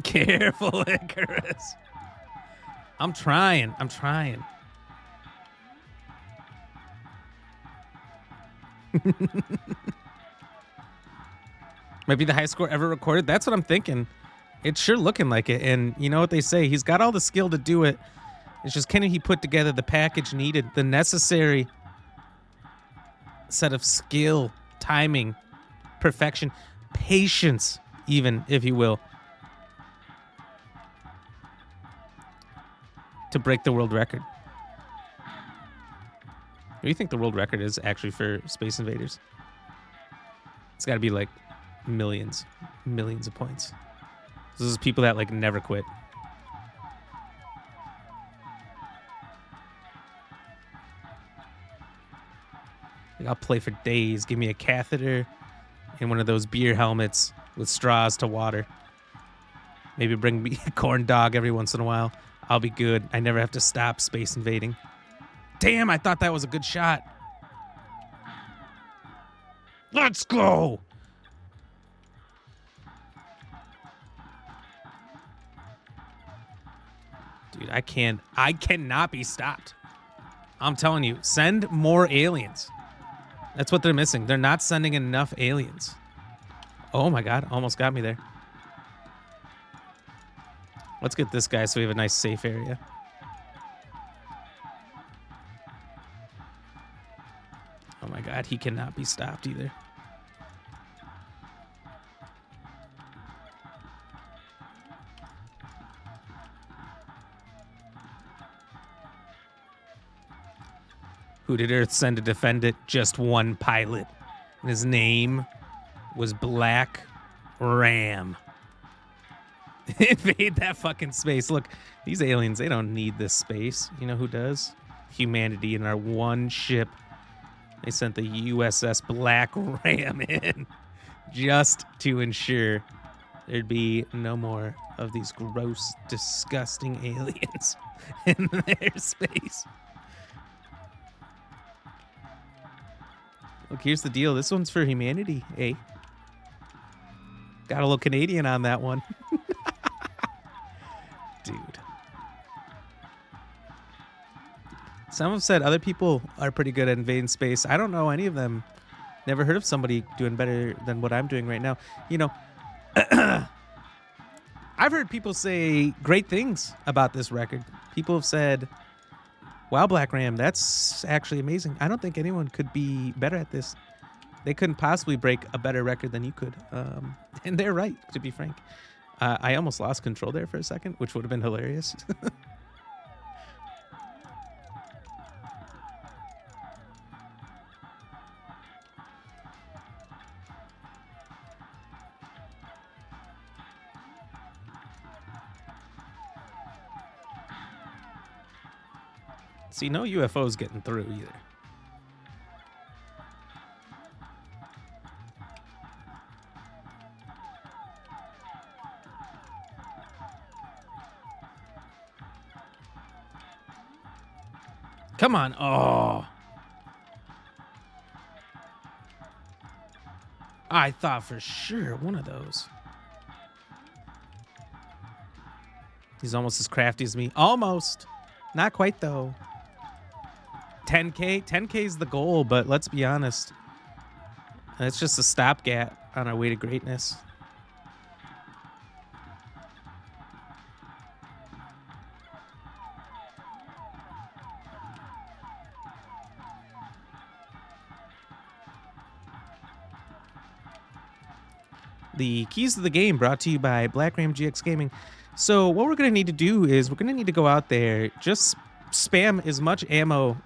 Careful, Icarus. I'm trying. Might be the highest score ever recorded. That's what I'm thinking. It's sure looking like it. And you know what they say? He's got all the skill to do it. It's just, can he put together the package needed, the necessary set of skill, timing, perfection, patience, even, if you will, to break the world record. What do you think the world record is actually for Space Invaders? It's got to be like millions of points. This is people that like never quit. Like, I'll play for days. Give me a catheter and one of those beer helmets with straws to water. Maybe bring me a corn dog every once in a while. I'll be good. I never have to stop space invading. Damn, I thought that was a good shot. Let's go. Dude, I cannot be stopped. I'm telling you, send more aliens. That's what they're missing. They're not sending enough aliens. Oh my God, almost got me there. Let's get this guy so we have a nice safe area. Oh my God, he cannot be stopped either. Who did Earth send to defend it? Just one pilot. And his name was Black Ram. Invade that fucking space. Look, these aliens, they don't need this space. You know who does? Humanity in our one ship. They sent the USS Black Ram in just to ensure there'd be no more of these gross, disgusting aliens in their space. Look, here's the deal. This one's for humanity, eh? Got a little Canadian on that one. Dude. Some have said other people are pretty good at invading space. I don't know any of them. Never heard of somebody doing better than what I'm doing right now. You know, I've heard people say great things about this record. People have said, wow, Black Ram, that's actually amazing. I don't think anyone could be better at this. They couldn't possibly break a better record than you could. And they're right, to be frank. I almost lost control there for a second, which would have been hilarious. See, no UFOs getting through either. Come on. Oh. I thought for sure one of those. He's almost as crafty as me. Almost. Not quite, though. 10K? 10K is the goal, but let's be honest. It's just a stopgap on our way to greatness. The keys to the game brought to you by Black Ram GX Gaming. So what we're going to need to do is we're going to need to go out there, just spam as much ammo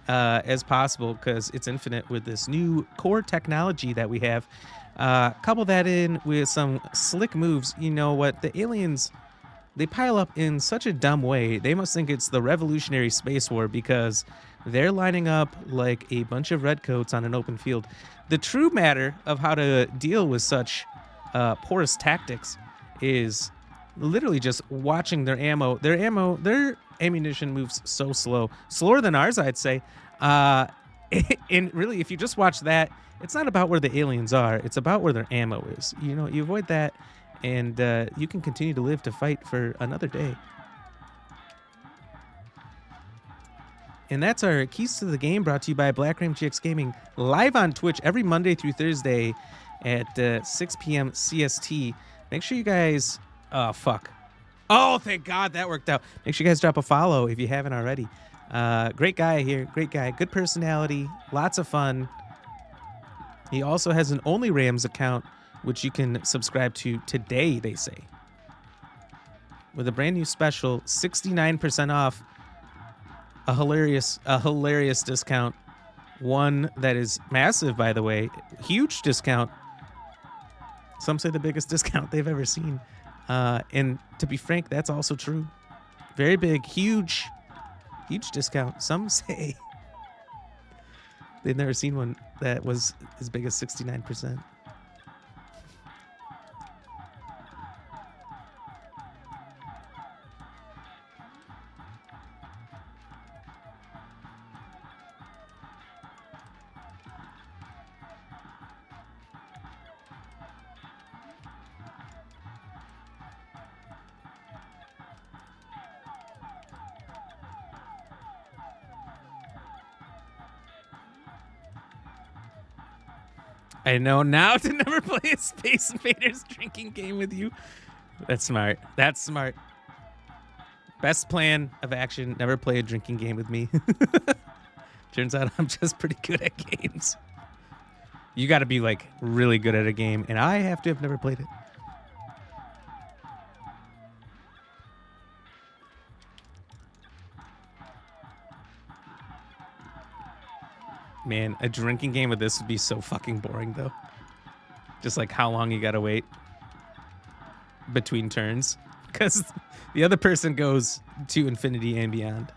as possible, because it's infinite with this new core technology that we have. Couple that in with some slick moves. You know what? The aliens, they pile up in such a dumb way. They must think it's the revolutionary space war, because they're lining up like a bunch of redcoats on an open field. The true matter of how to deal with such porous tactics is literally just watching their ammo. Their ammunition moves so slow. Slower than ours, I'd say. And really, if you just watch that, it's not about where the aliens are. It's about where their ammo is. You know, you avoid that, and you can continue to live to fight for another day. And that's our keys to the game, brought to you by Black Ram GX Gaming, live on Twitch every Monday through Thursday at 6 p.m. CST. Make sure you guys Oh, fuck. Oh, thank God that worked out. Make sure you guys drop a follow if you haven't already. Great guy here. Great guy. Good personality. Lots of fun. He also has an Only Rams account, which you can subscribe to today, they say. With a brand new special, 69% off. A hilarious discount. One that is massive, by the way. Huge discount. Some say the biggest discount they've ever seen. And to be frank, that's also true. Very big, huge discount. Some say they've never seen one that was as big as 69%. I know now to never play a Space Invaders drinking game with you. That's smart. That's smart. Best plan of action, never play a drinking game with me. Turns out I'm just pretty good at games. You got to be like really good at a game, and I have to have never played it. Man, a drinking game with this would be so fucking boring, though. Just like how long you gotta wait between turns. Because the other person goes to infinity and beyond.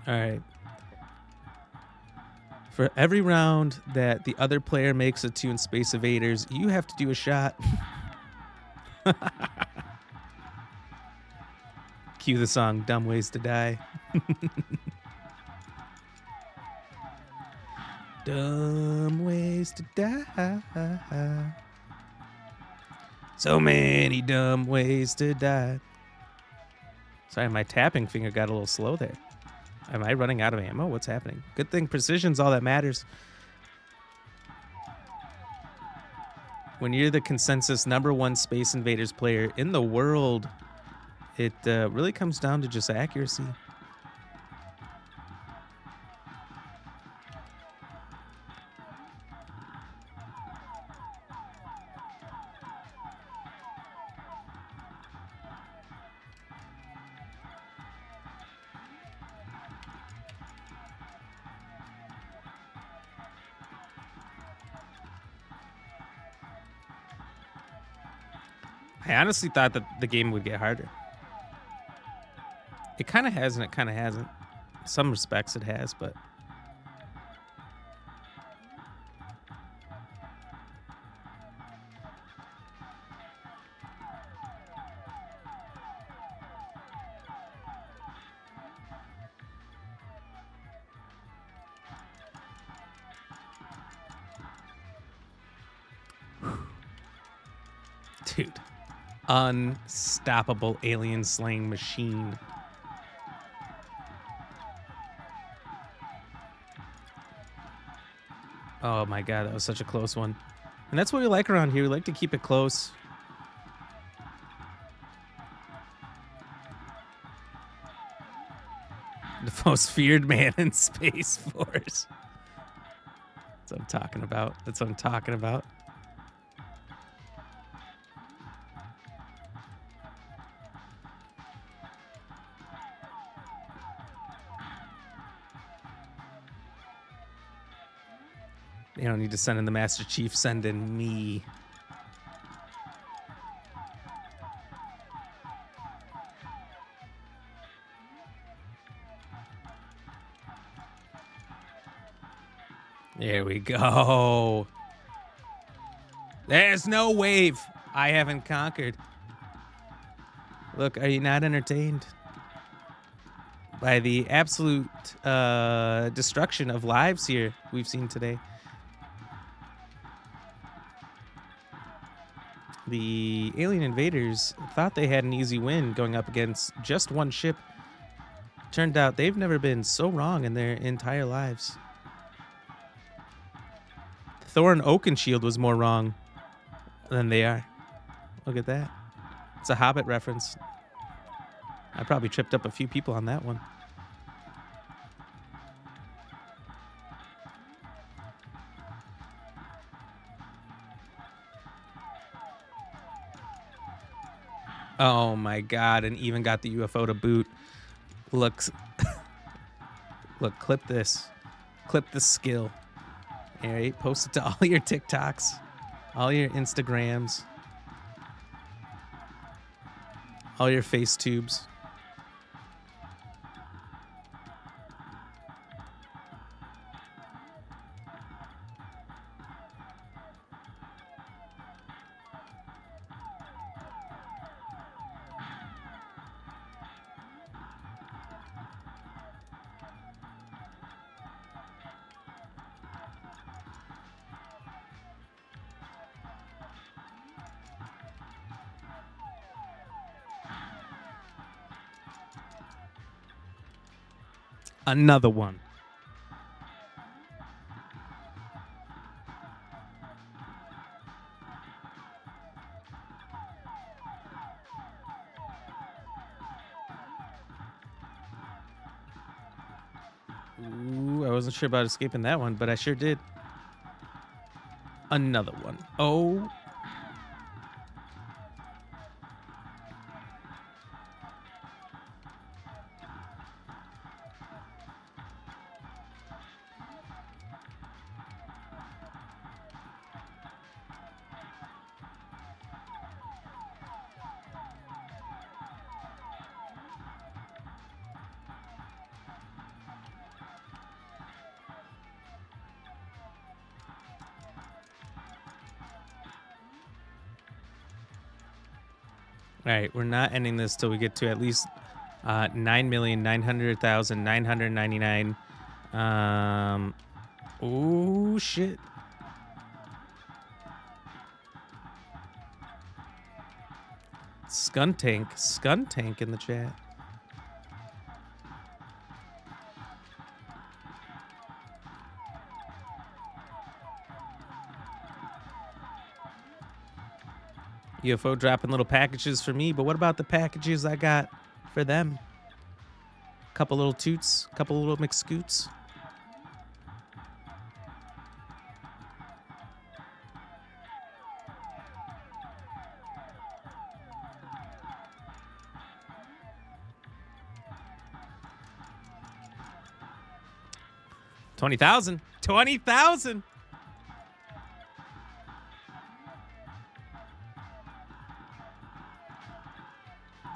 All right. For every round that the other player makes it to in Space Invaders, you have to do a shot. Cue the song Dumb Ways to Die. Dumb ways to die. So many dumb ways to die. Sorry, my tapping finger got a little slow there. Am I running out of ammo? What's happening? Good thing precision's all that matters. When you're the consensus #1 Space Invaders player in the world, it really comes down to just accuracy. I honestly thought that the game would get harder. It kind of has and it kind of hasn't. In some respects it has, but... Dude. Unstoppable alien slaying machine. Oh my god, that was such a close one. And that's what we like around here. We like to keep it close. The most feared man in Space Force. That's what I'm talking about. That's what I'm talking about. They don't need to send in the Master Chief, send in me. There we go. There's no wave I haven't conquered. Look, are you not entertained by the absolute destruction of lives here we've seen today? The alien invaders thought they had an easy win going up against just one ship. Turned out they've never been so wrong in their entire lives. Thorin Oakenshield was more wrong than they are. Look at that. It's a Hobbit reference. I probably tripped up a few people on that one. Oh my god, and even got the UFO to boot. Looks look, clip this. Clip the skill. All right, post it to all your TikToks, all your Instagrams, all your face tubes. Another one. Ooh, I wasn't sure about escaping that one, but I sure did. Another one. Oh. All right, we're not ending this till we get to at least 9,900,999. Oh shit. Skuntank in the chat. UFO dropping little packages for me, but what about the packages I got for them? Couple little toots, couple little McScoots. $20,000. 20,000.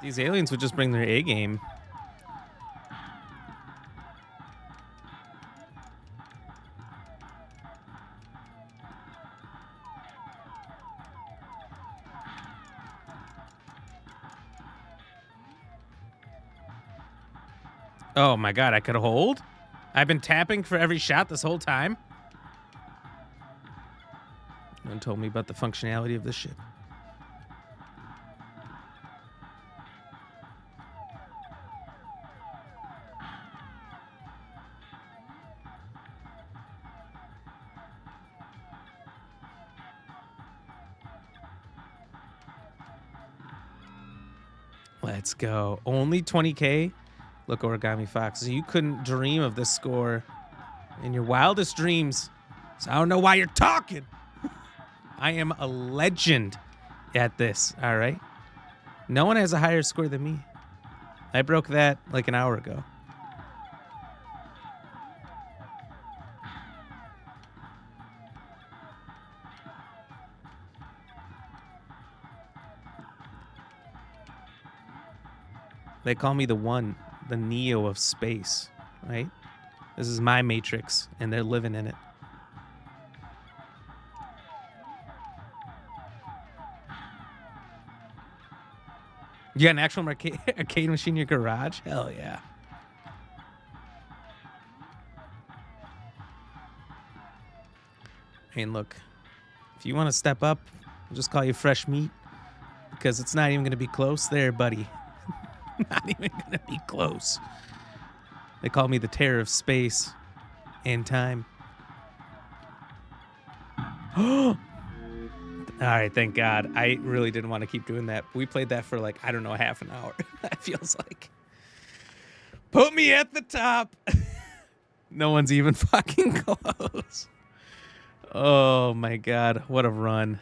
These aliens would just bring their A game. Oh my god, I could hold? I've been tapping for every shot this whole time? No one told me about the functionality of this ship. Let's go. Only 20K? Look, Origami Fox, you couldn't dream of this score in your wildest dreams. So I don't know why you're talking. I am a legend at this, all right? No one has a higher score than me. I broke that like an hour ago. They call me the one, the Neo of space, right? This is my matrix, and they're living in it. You got an actual arcade machine in your garage? Hell yeah. I mean, look, if you want to step up, I'll just call you fresh meat. because it's not even going to be close there, buddy. Not even going to be close. They call me the terror of space and time. All right, thank God. I really didn't want to keep doing that. We played that for like, I don't know, half an hour. That feels like. Put me at the top. No one's even fucking close. Oh my God. What a run.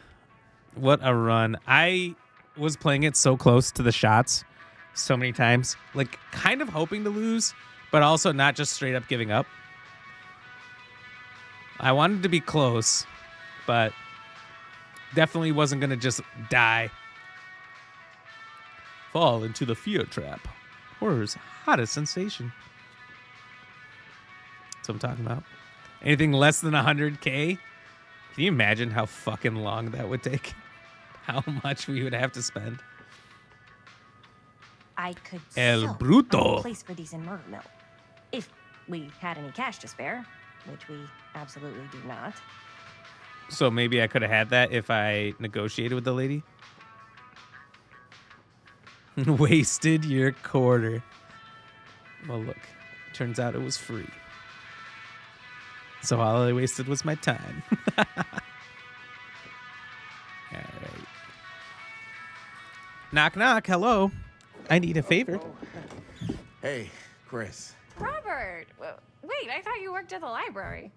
What a run. I was playing it so close to the shots so many times. Like, kind of hoping to lose, but also not just straight up giving up. I wanted to be close, but definitely wasn't going to just die. Fall into the fear trap. Horror's hottest sensation. That's what I'm talking about. Anything less than 100K? Can you imagine how fucking long that would take? How much we would have to spend? I could El sell Bruto. a place for these in Murder Mill. If we had any cash to spare, which we absolutely do not. So maybe I could have had that if I negotiated with the lady. Wasted your quarter. Well, look. Turns out it was free. So all I wasted was my time. All right. Knock, knock. Hello. I need a favor. Hey, Chris. Robert! Wait, I thought you worked at the library.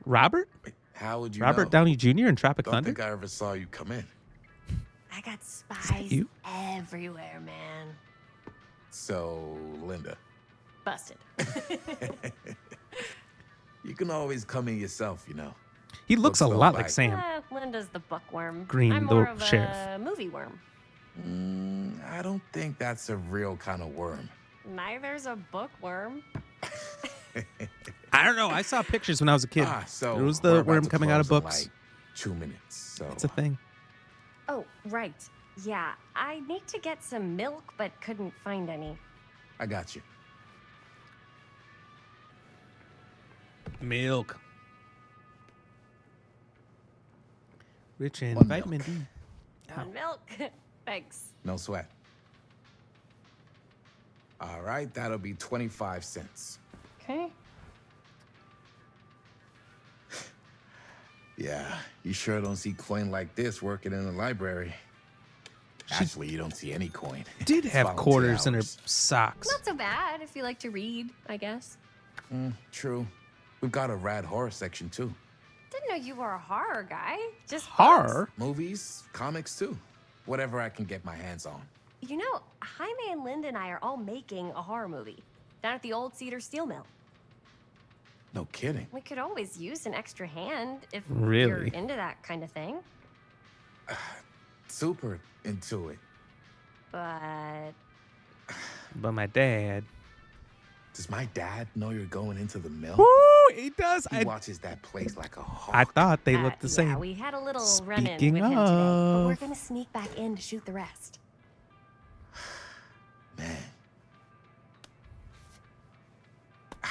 Robert? How would you Robert know? Downey Jr. in Tropic Don't Thunder? think I ever saw you come in. I got spies you? everywhere, man. So, Linda. Busted. You can always come in yourself, you know. He looks a Looks lot like- like Sam. Linda's the bookworm. Green, I'm the more of sheriff. a movie worm. I don't think that's a real kind of worm. Neither's a bookworm. I don't know. I saw pictures when I was a kid. So There was we're the about worm to coming out of close in, books. like 2 minutes. So It's a thing. Oh, right. Yeah, I need to get some milk, but couldn't find any. I got you. Milk. Rich in One vitamin milk. D. One milk. Thanks. No sweat. All right, that'll be 25 cents. Okay. Yeah, you sure don't see coin like this working in the library. Actually, you don't see any coin. Did It's have volunteer quarters in her hours. socks. Not so bad if you like to read, I guess. True. We've got a rad horror section, too. Didn't know you were a horror guy. Just Horror? Movies, comics, too. Whatever I can get my hands on. You know, Jaime and Linda and I are all making a horror movie down at the old Cedar Steel Mill. No kidding. We could always use an extra hand if Really? you're into that kind of thing. Super into it. But But my dad. Does my dad know you're going into the mill? Woo, he does. He I watches that place like a hawk. I thought they looked the same. Yeah, we had a little run-in Speaking with him today, but we're of- gonna sneak back in to shoot the rest. Man.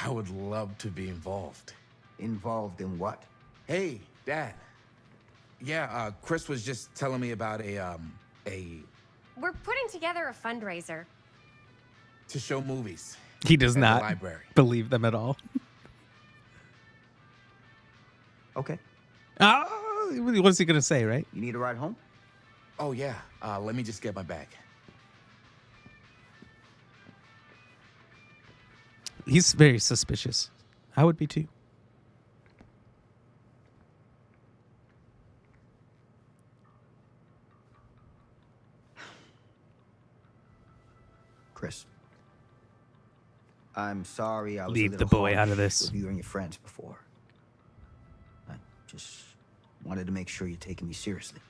I would love to be involved. Involved in what? Hey, Dad. Yeah, Chris was just telling me about a We're putting together a fundraiser. to show movies. He does at the not library. believe them at all. Okay. What is he going to say, right? You need a ride home? Oh yeah. Let me just get my bag. He's very suspicious. I would be too. Chris. I'm sorry I was Leave a the little boy harsh out of this. with you and your friends before. I just wanted to make sure you're taking me seriously.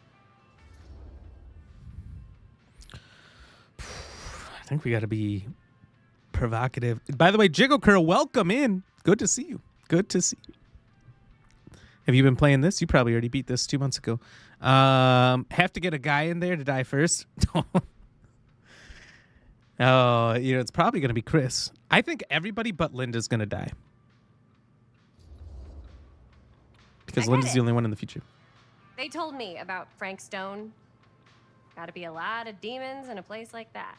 I think we got to be provocative. By the way, Jiggle Curl, welcome in. Good to see you. Good to see you. Have you been playing this? You probably already beat this 2 months ago. Have to get a guy in there to die first. Oh, it's probably going to be Chris. I think everybody but Linda's going to die. Because I get Linda's the it. only one in the future. They told me about Frank Stone. Gotta be a lot of demons in a place like that.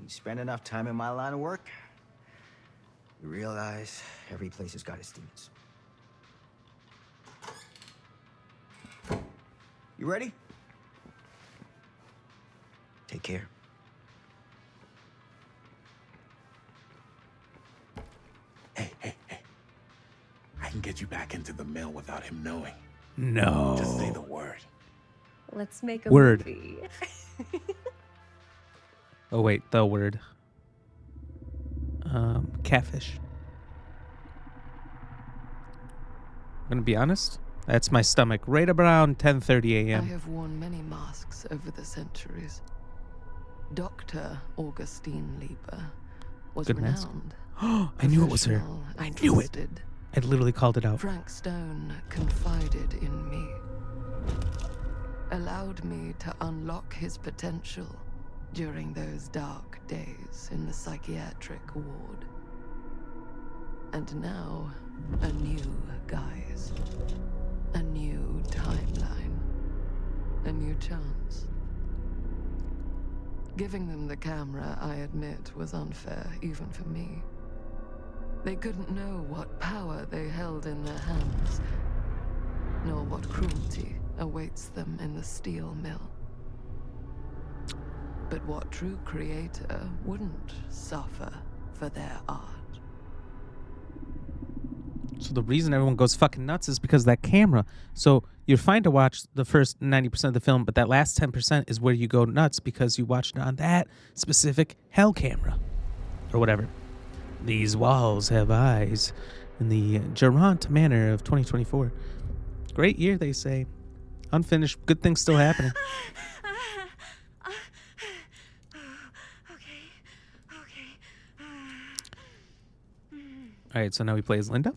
You spend enough time in my line of work, you realize every place has got its demons. You ready? Take care. Hey. I can get you back into the mill without him knowing. No. Just say the word. Let's make a Word. movie. Oh wait, the word. Catfish. I'm gonna be honest. That's my stomach. Right around 10:30 I a.m. have worn many masks over the centuries. Dr. Augustine Lieber was Good mask. renowned. I knew it was her. professional, I and knew it. trusted. I literally called it out. Frank Stone confided in me, allowed me to unlock his potential during those dark days in the psychiatric ward. And now, a new guise, a new timeline, a new chance. Giving them the camera, I admit, was unfair even for me. They couldn't know what power they held in their hands, nor what cruelty awaits them in the steel mill. But what true creator wouldn't suffer for their art? So the reason everyone goes fucking nuts is because of that camera. So you're fine to watch the first 90% of the film, but that last 10% is where you go nuts because you watched it on that specific hell camera. Or whatever. These walls have eyes in the Gerant manner of 2024. Great year, they say. Unfinished. Good things still happening. All right, so now we play as Linda.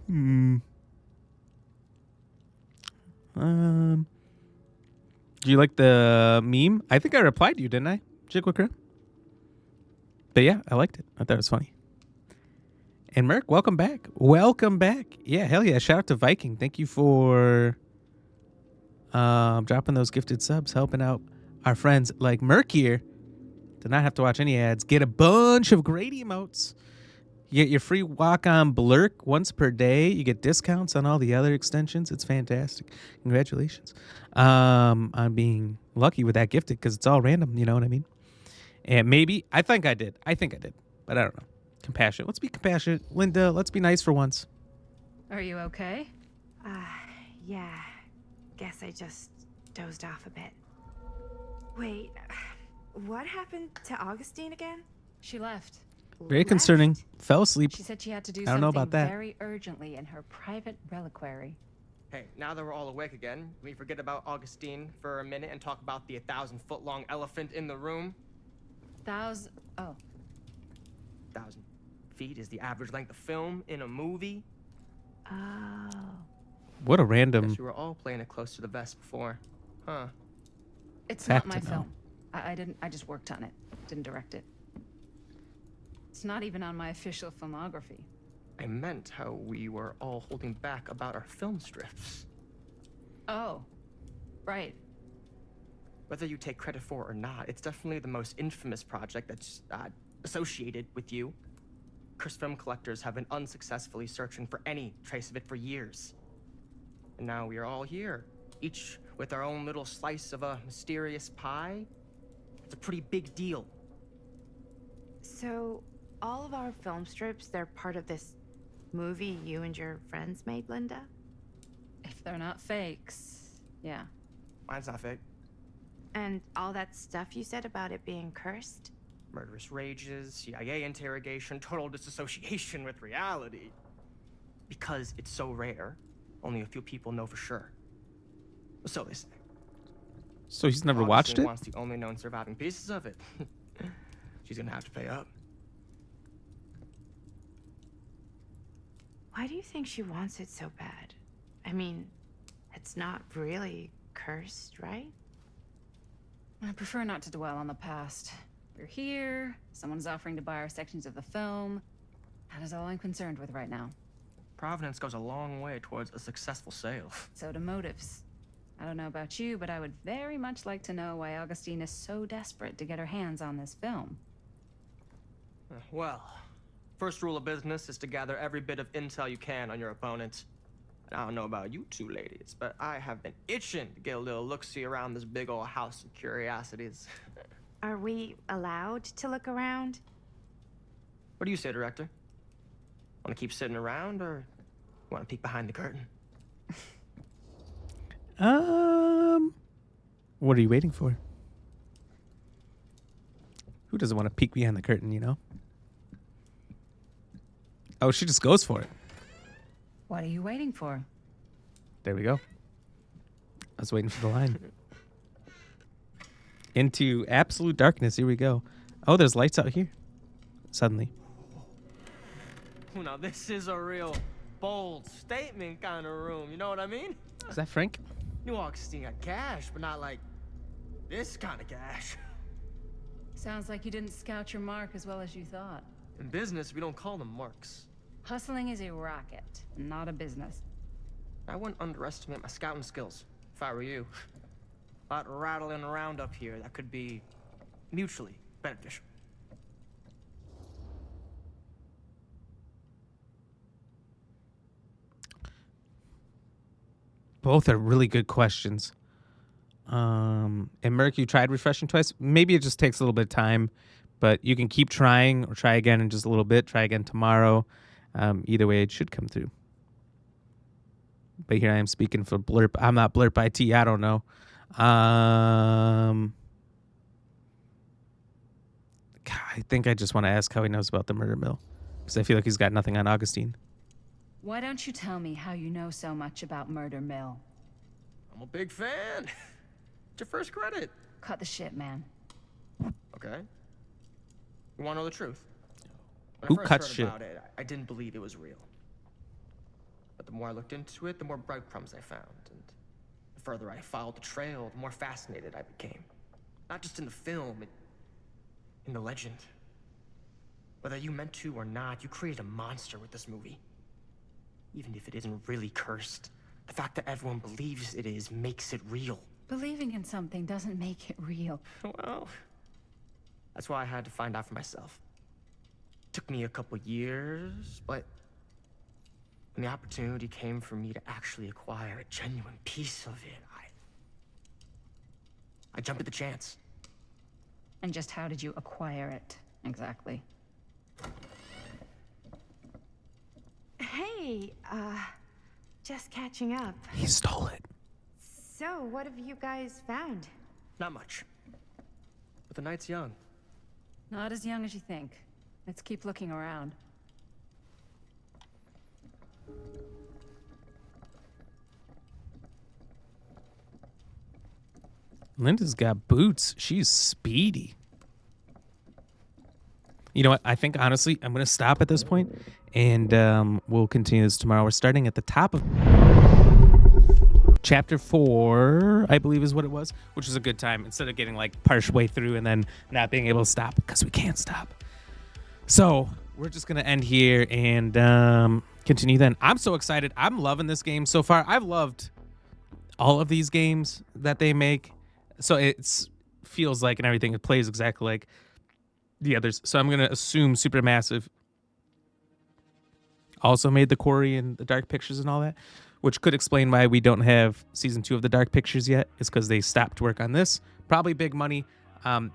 Do you like the meme? I think I replied to you, didn't I, Jigwicker? But yeah, I liked it. I thought it was funny. And Merc, welcome back. Welcome back. Yeah, hell yeah. Shout out to Viking. Thank you for dropping those gifted subs, helping out our friends like Merc here to not have to watch any ads. Get a bunch of great emotes. You get your free walk on Blurk once per day. You get discounts on all the other extensions. It's fantastic. Congratulations on being lucky with that gifted because it's all random. You know what I mean? And maybe, I think I did, but I don't know. Compassionate. Let's be compassionate. Linda, let's be nice for once. Are you okay? Yeah. Guess I just dozed off a bit. Wait, what happened to Augustine again? She left. Very concerning. Fell asleep. She said she had to do I don't know something about that. very urgently in her private reliquary. Hey, now that we're all awake again, can we forget about Augustine for a minute and talk about the 1,000-foot-long elephant in the room? 1,000 feet is the average length of film in a movie. Oh. What a random. Guess you were all playing it close to the vest before, huh? It's Fact not my to know. film. I just worked on it. Didn't direct it. It's not even on my official filmography. I meant how we were all holding back about our film strips. Oh, right. Whether you take credit for it or not, it's definitely the most infamous project that's associated with you. Cursed film collectors have been unsuccessfully searching for any trace of it for years. And now we are all here, each with our own little slice of a mysterious pie. It's a pretty big deal. So, all of our film strips, they're part of this movie you and your friends made, Linda? If they're not fakes, yeah. Mine's not fake. And all that stuff you said about it being cursed? Murderous rages, CIA interrogation, total disassociation with reality. Because it's so rare, only a few people know for sure. So they say. So he's never watched it? Wants the only known surviving pieces of it. She's gonna have to pay up. Why do you think she wants it so bad? I mean, it's not really cursed, right? I prefer not to dwell on the past. We're here, someone's offering to buy our sections of the film. That is all I'm concerned with right now. Providence goes a long way towards a successful sale. So do motives. I don't know about you, but I would very much like to know why Augustine is so desperate to get her hands on this film. Well, first rule of business is to gather every bit of intel you can on your opponent. I don't know about you two ladies, but I have been itching to get a little look-see around this big old house of curiosities. Are we allowed to look around? What do you say, director? Want to keep sitting around, or want to peek behind the curtain? What are you waiting for? Who doesn't want to peek behind the curtain, you know? Oh, she just goes for it. What are you waiting for? There we go. I was waiting for the line. Into absolute darkness. Here we go. Oh, there's lights out here. Suddenly. Now, this is a real bold statement kind of room. You know what I mean? Is that Frank? New Augustine got cash, but not like this kind of cash. Sounds like you didn't scout your mark as well as you thought. In business, we don't call them marks. Hustling is a racket, not a business. I wouldn't underestimate my scouting skills, if I were you. A lot rattling around up here that could be mutually beneficial. Both are really good questions. And Merc, you tried refreshing twice. Maybe it just takes a little bit of time, but you can keep trying or try again in just a little bit. Try again tomorrow. Either way, it should come through. But here I am speaking for Blurp. I'm not Blurp IT. I don't know. God, I think I just want to ask how he knows about the murder mill, because I feel like he's got nothing on Augustine. Why don't you tell me how you know so much about Murder Mill? I'm a big fan. It's your first credit. Cut the shit, man. Okay. You want to know the truth? When Who I first cuts heard shit? about it, I didn't believe it was real. But the more I looked into it, the more breadcrumbs I found. And the further I followed the trail, the more fascinated I became. Not just in the film, in the legend. Whether you meant to or not, you created a monster with this movie. Even if it isn't really cursed, the fact that everyone believes it is makes it real. Believing in something doesn't make it real. Well, that's why I had to find out for myself. Took me a couple years, but when the opportunity came for me to actually acquire a genuine piece of it, I jumped at the chance. And just how did you acquire it, exactly? Hey, just catching up. He stole it. So, what have you guys found? Not much. But the night's young. Not as young as you think. Let's keep looking around. Linda's got boots. She's speedy. You know what? I think, honestly, I'm going to stop at this point, and we'll continue this tomorrow. We're starting at the top of Chapter 4, I believe is what it was, which was a good time, instead of getting, like, partial way through and then not being able to stop, because we can't stop. So we're just going to end here and continue then. I'm so excited. I'm loving this game so far. I've loved all of these games that they make. So it feels like, and everything, it plays exactly like the others. So I'm going to assume Supermassive also made the Quarry and the Dark Pictures and all that, which could explain why we don't have season 2 of the Dark Pictures yet. It's because they stopped work on this. Probably big money,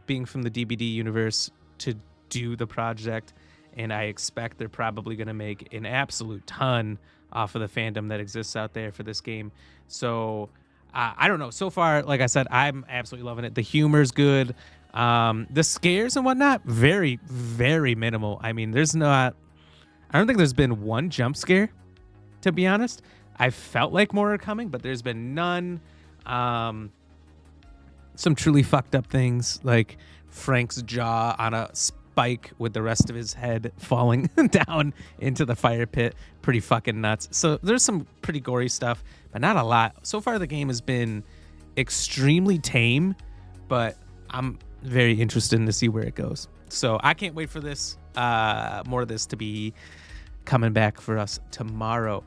being from the DVD universe, to do the project. And I expect they're probably going to make an absolute ton off of the fandom that exists out there for this game. So I don't know. So far, like I said, I'm absolutely loving it. The humor's good. The scares and whatnot, very, very minimal. I mean, I don't think there's been one jump scare, to be honest. I felt like more are coming, but there's been none. Some truly fucked up things, like Frank's jaw on a spike with the rest of his head falling down into the fire pit. Pretty fucking nuts. So there's some pretty gory stuff, but not a lot. So far, the game has been extremely tame, but I'm very interested to see where it goes. So I can't wait for this, more of this to be coming back for us tomorrow.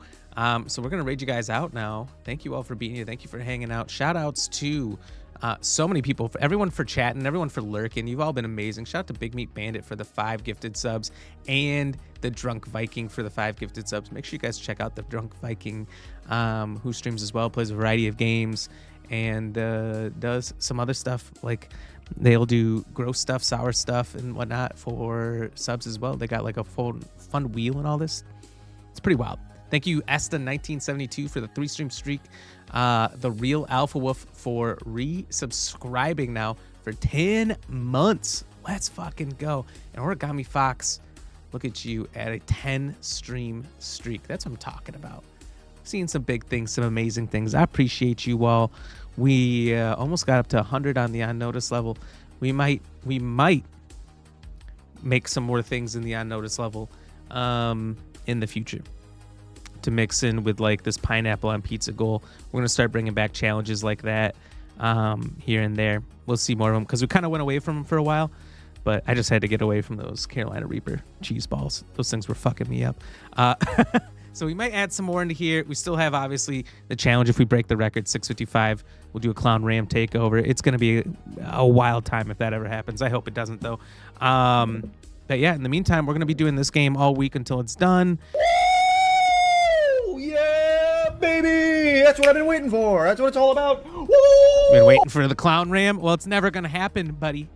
So we're going to raid you guys out now. Thank you all for being here. Thank you for hanging out. Shout outs to so many people, for everyone for chatting, everyone for lurking. You've all been amazing. Shout out to Big Meat Bandit for the 5 gifted subs and the Drunk Viking for the 5 gifted subs. Make sure you guys check out the Drunk Viking, who streams as well, plays a variety of games, and does some other stuff. Like they'll do gross stuff, sour stuff, and whatnot for subs as well. They got like a full fun wheel and all this. It's pretty wild. Thank you, Esta1972 for the 3-stream streak. The Real Alpha Wolf for resubscribing now for 10 months. Let's fucking go. And Origami Fox, look at you at a 10-stream streak. That's what I'm talking about. Seeing some big things, some amazing things. I appreciate you all. We almost got up to 100 on the unnoticed level. We might make some more things in the unnoticed level in the future to mix in with like this pineapple on pizza goal. We're going to start bringing back challenges like that here and there. We'll see more of them because we kind of went away from them for a while, but I just had to get away from those Carolina Reaper cheese balls. Those things were fucking me up. So we might add some more into here. We still have, obviously, the challenge. If we break the record, 655, we'll do a Clown Ram takeover. It's going to be a wild time if that ever happens. I hope it doesn't, though. But yeah, in the meantime, we're going to be doing this game all week until it's done. Yeah, baby! That's what I've been waiting for. That's what it's all about. Woo! Been waiting for the Clown Ram. Well, it's never going to happen, buddy.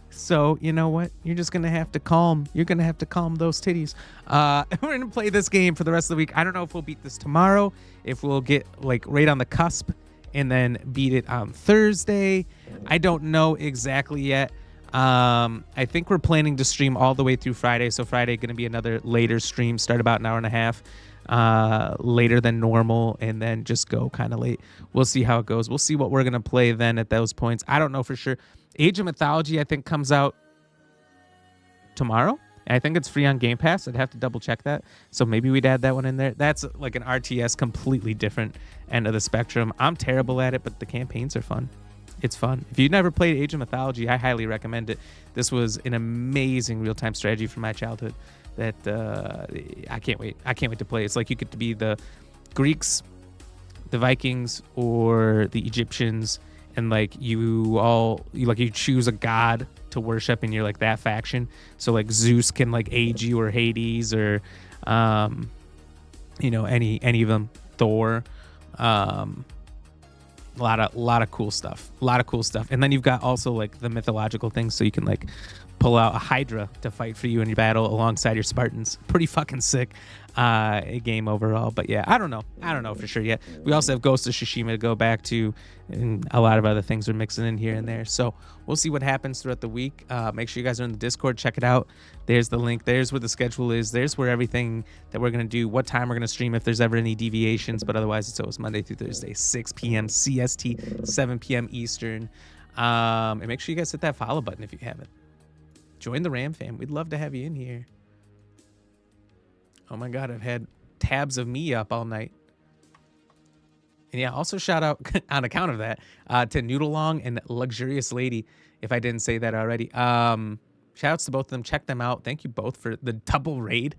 So, you know what? You're just going to have to calm. You're going to have to calm those titties. We're going to play this game for the rest of the week. I don't know if we'll beat this tomorrow, if we'll get like right on the cusp and then beat it on Thursday. I don't know exactly yet. I think we're planning to stream all the way through Friday. So Friday going to be another later stream, start about an hour and a half later than normal, and then just go kind of late. We'll see how it goes. We'll see what we're going to play then at those points. I don't know for sure. Age of Mythology, I think, comes out tomorrow. I think it's free on Game Pass. I'd have to double check that. So maybe we'd add that one in there. That's like an RTS, completely different end of the spectrum. I'm terrible at it, but the campaigns are fun. It's fun. If you've never played Age of Mythology, I highly recommend it. This was an amazing real-time strategy from my childhood that I can't wait. I can't wait to play. It's like you get to be the Greeks, the Vikings, or the Egyptians, and like you choose a god to worship, and you're like that faction. So like Zeus can like aid you, or Hades, or any of them, Thor. A lot of cool stuff. And then you've got also like the mythological things, so you can like pull out a Hydra to fight for you in your battle alongside your Spartans. Pretty fucking sick game overall. But yeah, I don't know for sure yet. We also have Ghost of Tsushima to go back to, and a lot of other things are mixing in here and there. So we'll see what happens throughout the week. Make sure you guys are in the Discord. Check it out. There's the link. There's where the schedule is. There's where everything that we're going to do, what time we're going to stream, if there's ever any deviations. But otherwise, it's always Monday through Thursday, 6 p.m. CST, 7 p.m. Eastern. And make sure you guys hit that follow button if you haven't. Join the Ram fam. We'd love to have you in here. Oh my God, I've had tabs of me up all night. And yeah, also shout out on account of that to Noodle Long and Luxurious Lady, if I didn't say that already. Shout outs to both of them. Check them out. Thank you both for the double raid.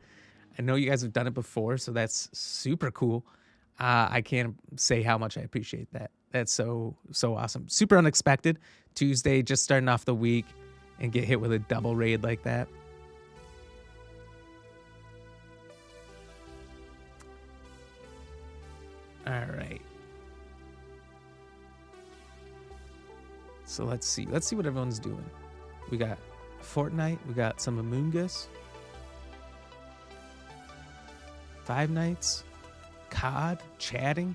I know you guys have done it before, so that's super cool. I can't say how much I appreciate that. That's so awesome. Super unexpected. Tuesday, just starting off the week, and get hit with a double raid like that. All right. So let's see what everyone's doing. We got Fortnite. We got some Among Us. Five Nights. COD. Chatting.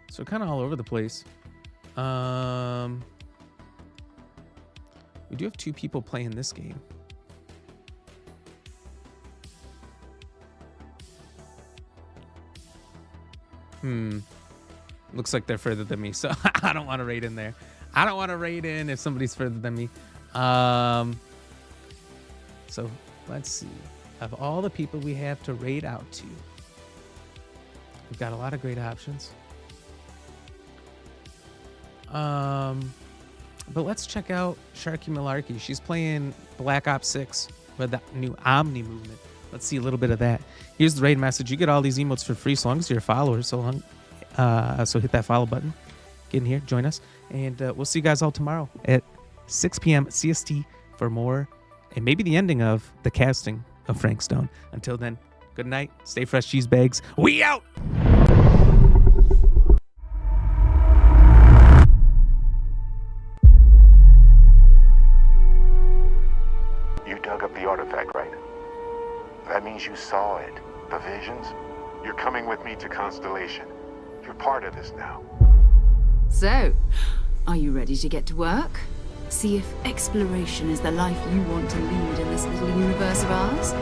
So kind of all over the place. We do have 2 people playing this game. Looks like they're further than me, so I don't want to raid in there. I don't want to raid in if somebody's further than me. So let's see. Of all the people we have to raid out to, we've got a lot of great options. But let's check out Sharky Malarkey. She's playing Black Ops 6 with the new Omni movement. Let's see a little bit of that. Here's the raid message. You get all these emotes for free so long as you're a follower. So hit that follow button. Get in here, join us, and we'll see you guys all tomorrow at 6 p.m. CST for more, and maybe the ending of the casting of Frank Stone. Until then, good night. Stay fresh, cheese bags. We out! You dug up the artifact, right? That means you saw it. The visions? You're coming with me to Constellation. You're part of this now. So, are you ready to get to work? See if exploration is the life you want to lead in this little universe of ours?